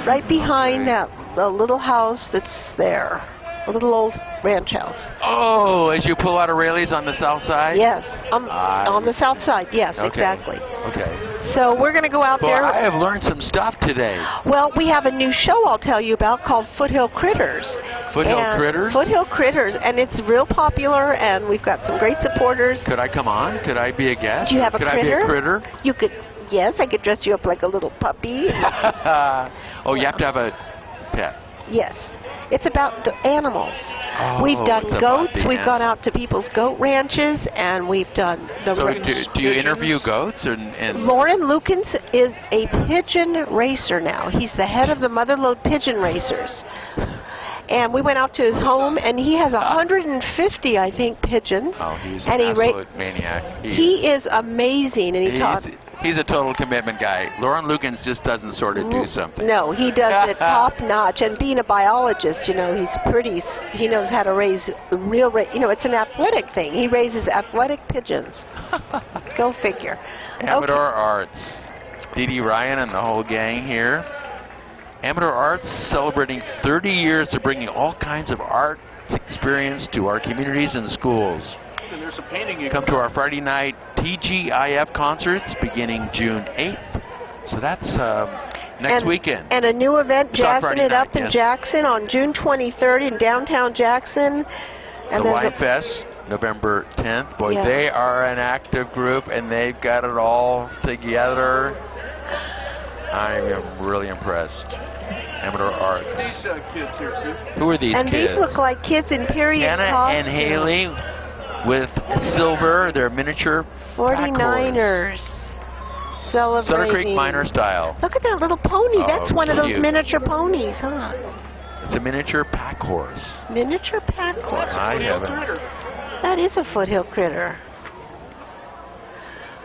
Right behind that little house that's there. A little old ranch house. Oh, as you pull out of Rayleigh's on the south side? Yes. On the south side, yes, exactly. Okay. So we're going to go out there. I have learned some stuff today. Well, we have a new show I'll tell you about called Foothill Critters. Foothill Critters? Foothill Critters, and it's real popular, and we've got some great supporters. Could I come on? Could I be a guest? Do you have a critter? critter? Could I be a critter? You could, yes, I could dress you up like a little puppy. Oh, you have to have a pet. Yes. It's about animals. Oh, We've done it's about goats. the We've gone out to people's goat ranches, and we've done the. So do you interview goats? Lauren Lukens is a pigeon racer now. He's the head of the Motherlode Pigeon Racers. And we went out to his home, and he has 150, I think, pigeons. Oh, he's and an absolute maniac. He is amazing, and he taught. He's a total commitment guy. Lauren Lukens just doesn't sort of do something. No, he does it top notch. And being a biologist, you know, he knows how to raise real, you know, it's an athletic thing. He raises athletic pigeons. Go figure. Amador Arts. Dee Dee Ryan and the whole gang here. Amador Arts celebrating 30 years of bringing all kinds of art experience to our communities and schools. And there's a painting. Come to our Friday night TGIF concerts beginning June 8th. So that's next weekend. And a new event, Jazzing It Up in yes. Jackson on June 23rd in downtown Jackson. And the Wine Fest, November 10th. Boy, they are an active group, and they've got it all together. I am really impressed. Amador Arts. These kids here, Sue. Who are these and kids? these look like kids in period Hannah costume. and Haley with silver, their miniature 49ers celebrating. Sutter Creek minor style. Look at that little pony. Oh, That's one of those cute. miniature ponies, huh? It's a miniature pack horse. Miniature pack horse. I haven't. That is a foothill critter.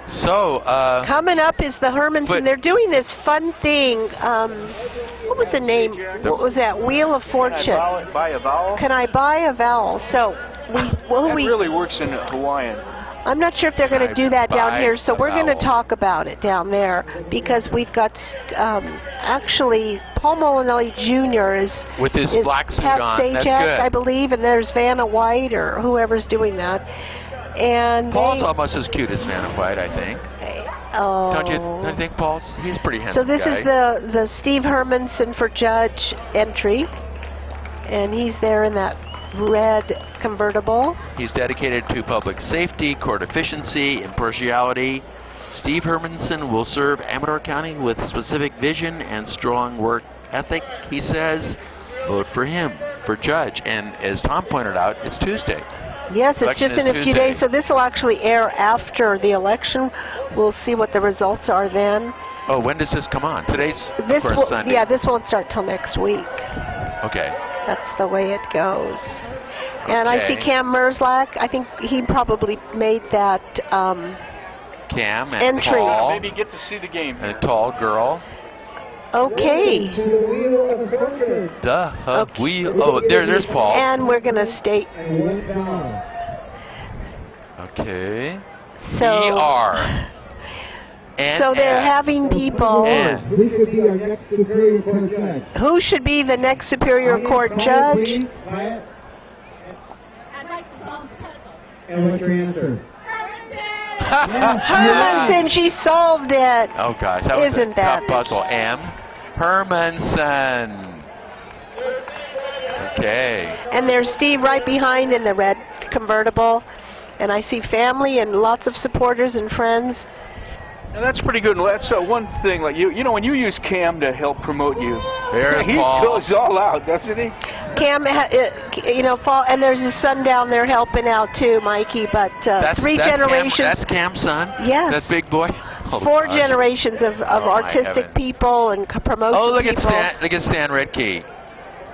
So, coming up is the Hermanson. They're doing this fun thing. What was the name? What was that? Wheel of Fortune. Can I buy a vowel? Can I buy a vowel? So that really works in Hawaiian. I'm not sure if they're going to do that down here, so we're going to talk about it down there because we've got actually Paul Molinelli Jr. is with his black suit Pat on. Sajak, That's good. I believe, and there's Vanna White or whoever's doing that. And Paul's almost as cute as Vanna White, I think. Oh. Don't you think Paul's? He's pretty handsome. So this guy. is the Steve Hermanson for Judge entry, and he's there in that red convertible. He's dedicated to public safety, court efficiency, impartiality. Steve Hermanson will serve Amador County with specific vision and strong work ethic, he says. Vote for him for judge. And as Tom pointed out, it's Tuesday. Yes, it's just in a few days, so this will actually air after the election. We'll see what the results are then. Oh, when does this come on? Today's, this of course, Sunday. Yeah, this won't start till next week. Okay. That's the way it goes. And I see Cam Merzlak. I think he probably made that Cam and entry. Paul. Maybe get to see the game. A tall girl. Okay. Oh, there's Paul. And we're going to state. Okay. So, we are. So they're having people. Who should be the next Superior Court judge? And what's your answer? Hermanson, she solved it. Oh gosh, that was Isn't a that tough puzzle. M. Hermanson. Okay. And there's Steve right behind in the red convertible. And I see family and lots of supporters and friends. Now that's pretty good. That's one thing. Like you know, when you use Cam to help promote you, he Paul. goes all out, doesn't he? Cam, you know, and there's his son down there helping out too, Mikey. But three generations. That's Cam's son? Yes. That big boy? Oh, four generations of artistic people and promotion people. Oh, look people. at Stan Redkey.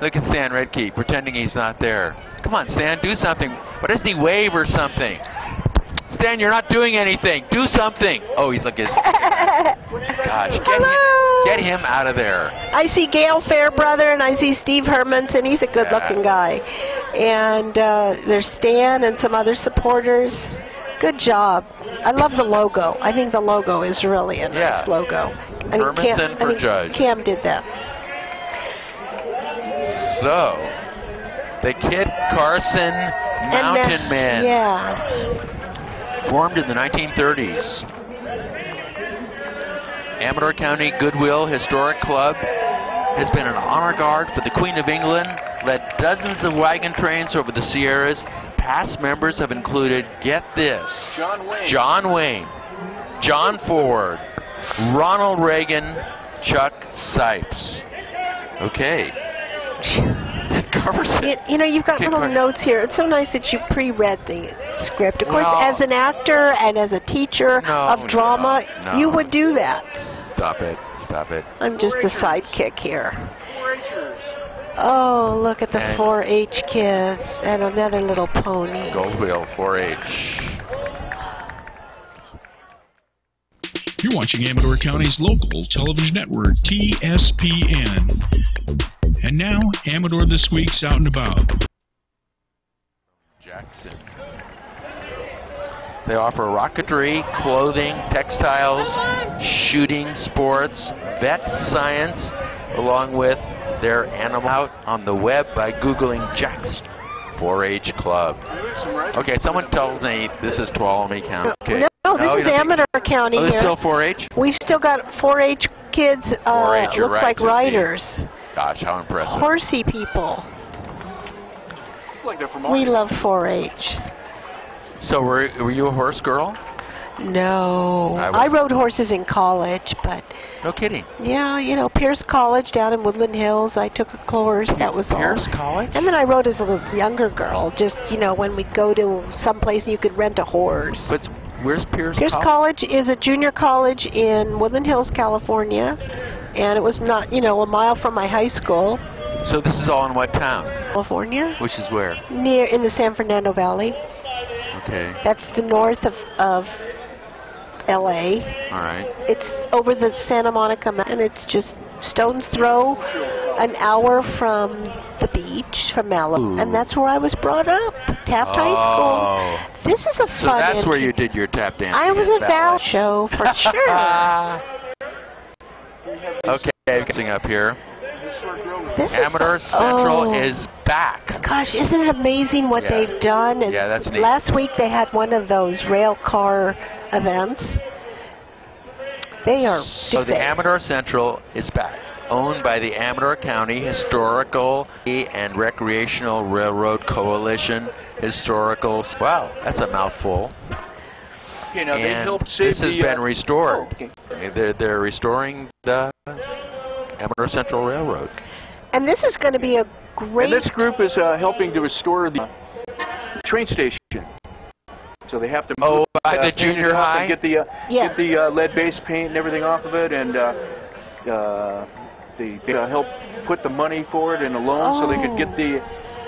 Look at Stan Redkey pretending he's not there. Come on, Stan, do something. Why doesn't he wave or something? Stan, you're not doing anything. Do something. Oh, he's like his. Gosh, get him out of there. I see Gail Fairbrother and I see Steve Hermanson. He's a good-looking guy. And there's Stan and some other supporters. Good job. I love the logo. I think the logo is really a nice logo. Hermanson for judge. Cam did that. So, the Kid Carson Mountain Men. Yeah. Formed in the 1930s. Amador County Goodwill Historic Club has been an honor guard for the Queen of England, led dozens of wagon trains over the Sierras. Past members have included, get this, John Wayne, John Ford, Ronald Reagan, Chuck Sipes. Okay. You know, you've got little notes here. It's so nice that you pre-read the script. Of course, as an actor and as a teacher of drama, you would do that. Stop it. Stop it. I'm just the sidekick here. Oh, look at the 4-H kids and another little pony. Gold wheel, 4-H. You're watching Amador County's local television network, TSPN. And now, Amador This Week's Out and About. Jackson. They offer rocketry, clothing, textiles, shooting, sports, vet science, along with their animal out on the web by Googling Jack's 4-H Club. Okay, someone tells me this is Tuolumne County. Okay. No, this is Amador County here. Oh, this is here. still 4-H? We've still got 4-H kids, 4-H, looks right, like riders. Gosh, how impressive. Horsey people. Like they're from We love 4-H. So were you a horse girl? No. I rode horses in college, but... No kidding. Yeah, you know, Pierce College down in Woodland Hills. I took a course. That was Pierce College? And then I rode as a little younger girl, just, you know, when we'd go to some place and you could rent a horse. But where's Pierce College? Pierce College is a junior college in Woodland Hills, California. And it was not, you know, a mile from my high school. So this is all in what town? California. Which is where? Near, in the San Fernando Valley. Okay. That's the north of L.A. All right. It's over the Santa Monica Mountain, and it's just stone's throw, an hour from the beach, from Malibu. And that's where I was brought up, Taft High School. This is a fun So that's where you did your tap dance. I was a ballet show, for sure. Okay, getting up here. This Amador Central is back. Gosh, isn't it amazing what they've done? And that's neat. Last week they had one of those rail car events. They are So the Amador Central is back, owned by the Amador County Historical and Recreational Railroad Coalition. Wow, that's a mouthful. Okay, now they And helped save this has been restored. They're restoring the Amador Central Railroad. And this is going to be a great... And this group is helping to restore the train station. So they have to move, by the junior high? and get the lead-based paint and everything off of it, and they help put the money for it in a loan so they could get the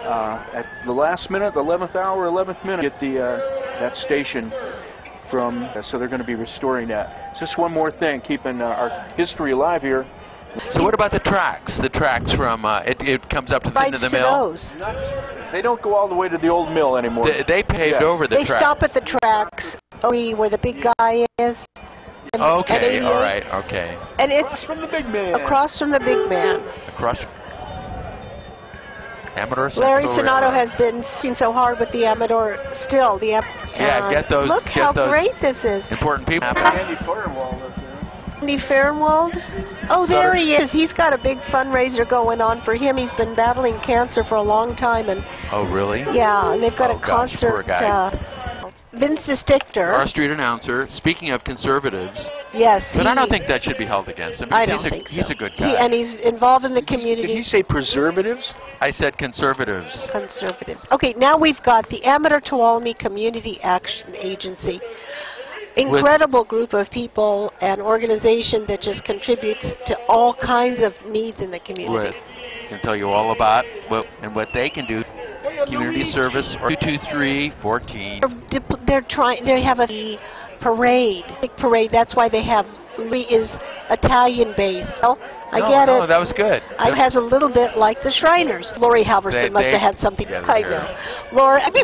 at the last minute, the 11th hour, 11th minute, get the that station from. So they're going to be restoring that. It's just one more thing, keeping our history alive here. So what about the tracks? The tracks from it comes up to the end of the mill. They don't go all the way to the old mill anymore. They paved over the tracks. They stop at the tracks where the big guy is. Okay, all right, okay. And it's from the big man. Across from the big man. Across. Amador Central Larry Sonato has been working so hard with the Amador still. Get those. Look how great this is. Important people. Andy Feuerwald up there. Andy Feuerwald? Oh, there he is. He's got a big fundraiser going on for him. He's been battling cancer for a long time. And oh, really? Yeah, and they've got a concert. Poor guy. Vince Distichter. Our street announcer. Speaking of conservatives. Yes. But I don't think that should be held against him. I don't think so. He's a good guy. And he's involved in the community. Did he say preservatives? I said conservatives. Conservatives. Okay, now we've got the Amador Tuolumne Community Action Agency. Incredible group of people and organization that just contributes to all kinds of needs in the community. I can tell you all about what they can do. Community service or 223-14. They have a parade, big parade. That's why they have is Italian based. Oh, I get it. No, that was good. It has a little bit like the Shriners. Lori Halverson must have had something. I know.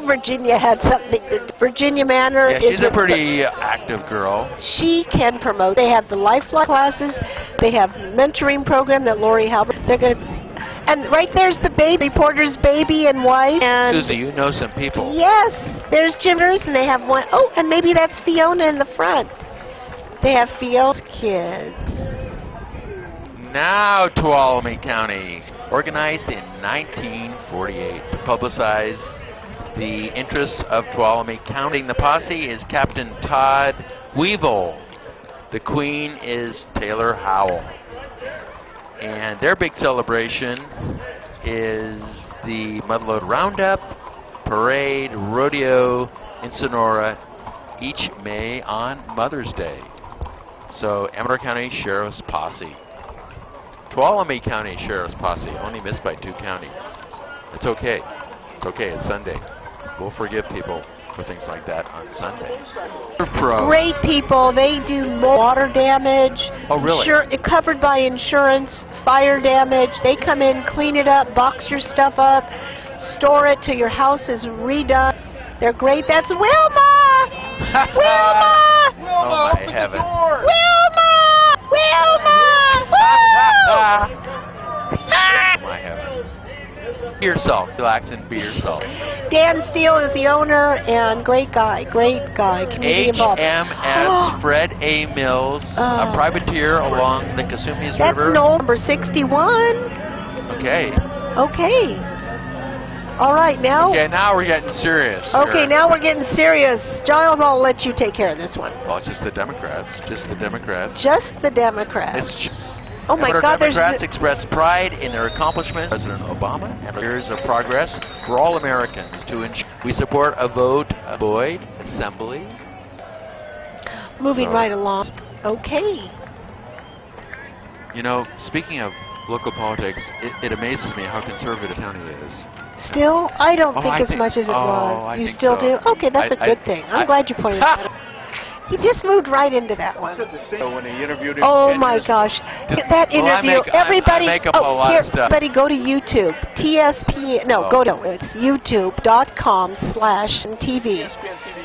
Virginia had something. Virginia Manor is. She's a pretty active girl. She can promote. They have the Lifeline classes. They have mentoring program that Lori Halverson. They're going to. And right there's the baby, reporter's baby and wife. And Susie, you know some people. Yes, there's Jimmers, and they have one. Oh, and maybe that's Fiona in the front. They have Fiona's kids. Now Tuolumne County, organized in 1948 to publicize the interests of Tuolumne County. The posse is Captain Todd Weevil. The Queen is Taylor Howell. And their big celebration is the Mudload Roundup, Parade, Rodeo in Sonora, each May on Mother's Day. So Amador County Sheriff's Posse. Tuolumne County Sheriff's Posse, only missed by 2 counties. It's okay. It's okay, it's Sunday. We'll forgive people for things like that on Sunday. Great people. They do water damage. Oh, really? Covered by insurance, fire damage. They come in, clean it up, box your stuff up, store it till your house is redone. They're great. That's Wilma! Wilma! Oh, my heaven. Wilma! Wilma! Oh, my heaven. Be yourself. Relax and be yourself. Dan Steele is the owner and great guy. Community involved. HMS Fred A. Mills, a privateer along the Casumi's That's River. Knoll number 61. Okay. Okay. All right, now. Okay, now we're getting serious. Okay, here. now we're getting serious. Giles, I'll let you take care of this one. Well, it's just the Democrats. Just the Democrats. Just the Democrats. Oh my Amador God, Democrats express pride in their accomplishments. President Obama and years of progress for all Americans. We support a vote avoid assembly. Moving right along. Okay. You know, speaking of local politics, it amazes me how conservative the county is. Still? I don't think I as much as it was. I You think still so. do? Okay, that's a good thing. I'm glad you pointed that out. He just moved right into that one. When he interviewed him Oh my gosh. That interview, everybody, I make up a lot of stuff. everybody go to YouTube. TSPN, no, go to, it's youtube.com/TV. TSPN TV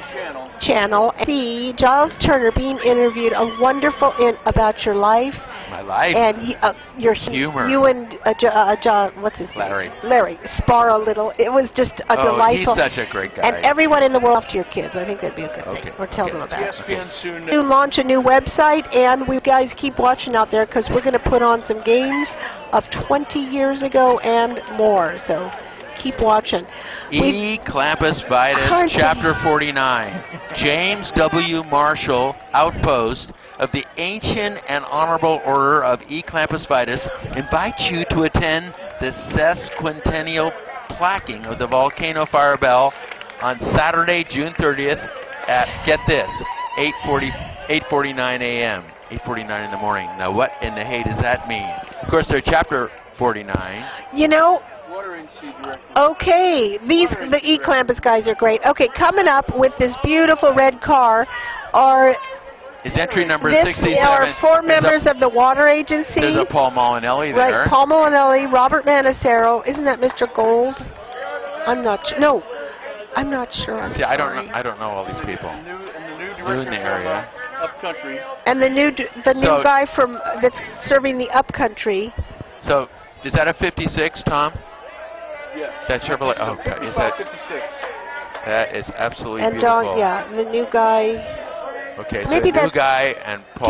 channel. See Giles Turner being interviewed, a wonderful about your life. My life. And your humor. You and John, what's his Larry. name? Larry. Spar a little. It was just a delightful. He's such a great guy. And everyone in the world after your kids. I think that'd be a good thing. Or tell them about it. TSPN soon. To launch a new website, and we guys keep watching out there because we're going to put on some games of 20 years ago and more. So keep watching. E. Clampus Vitus, Chapter 49. James W. Marshall, Outpost of the Ancient and Honorable Order of E. Clampus Vitus, invites you to attend the sesquicentennial plaquing of the volcano fire bell on Saturday, June 30th at, get this, 8:49 a.m. 8:49 in the morning. Now, what in the hay does that mean? Of course, they're Chapter 49. You know, okay, the E-Clampus guys are great. Okay, coming up with this beautiful red car are is entry number 67. Are 4 members of the water agency. There's a Paul Molinelli there. Right, Paul Molinelli, Robert Manacero. Isn't that Mr. Gold? I'm not sure. No, I'm not sure. I'm See, sorry. I don't know all these people. New in the area. Upcountry. And the new guy from that's serving the Upcountry. So, is that a 56, Tom? Yes. That Chevrolet. Oh, okay. Is that 56? That is absolutely And beautiful. yeah, the new guy. Okay, so Maybe the new that's guy and Paul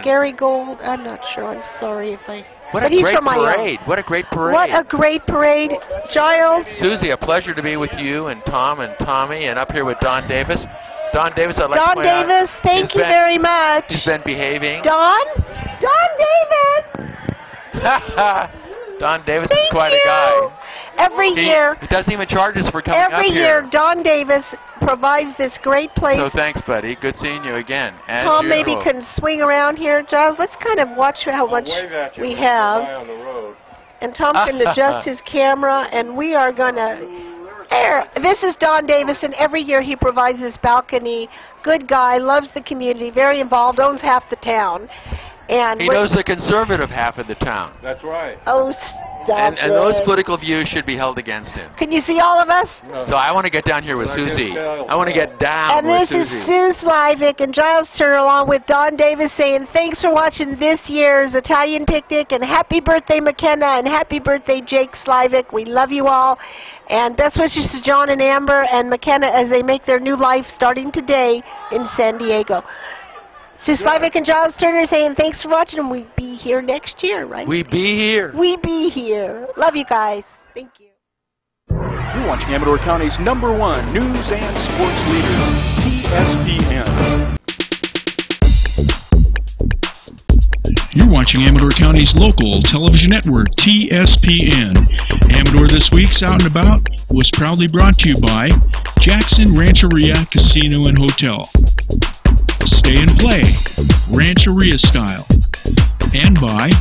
Gary Gold. I'm not sure. I'm sorry if I. What but a he's great from parade! What a great parade! What a great parade, Giles. Susie, a pleasure to be with you and Tom and Tommy, and up here with Don Davis. Don Davis, I'd like to point Davis, out, thank you very much. He's been behaving. Don Davis. Don Davis is quite a guy. Every year. He doesn't even charge us for coming up here. Every year, Don Davis provides this great place. So thanks, buddy. Good seeing you again. Tom maybe can swing around here. Giles, let's kind of watch how much we have. And Tom can adjust his camera, and we are going to... There. This is Don Davis, and every year he provides this balcony. Good guy, loves the community, very involved, owns half the town. And he knows the conservative half of the town. That's right. Oh, stop and those political views should be held against him. Can you see all of us? No. So I want to get down here with Susie. I want to get down with Susie. And this is Sue Slivick and Giles Turner along with Don Davis saying thanks for watching this year's Italian Picnic, and happy birthday McKenna, and happy birthday Jake Slivick. We love you all. And best wishes to John and Amber and McKenna as they make their new life starting today in San Diego. Sue Slivick and Giles Turner saying thanks for watching, and we'll be here next year, right? We be here. We be here. Love you guys. Thank you. You're watching Amador County's #1 news and sports leader, TSPN. You're watching Amador County's local television network, TSPN. Amador This Week's Out and About was proudly brought to you by Jackson Rancheria Casino and Hotel, Stay and Play, Rancheria Style, and by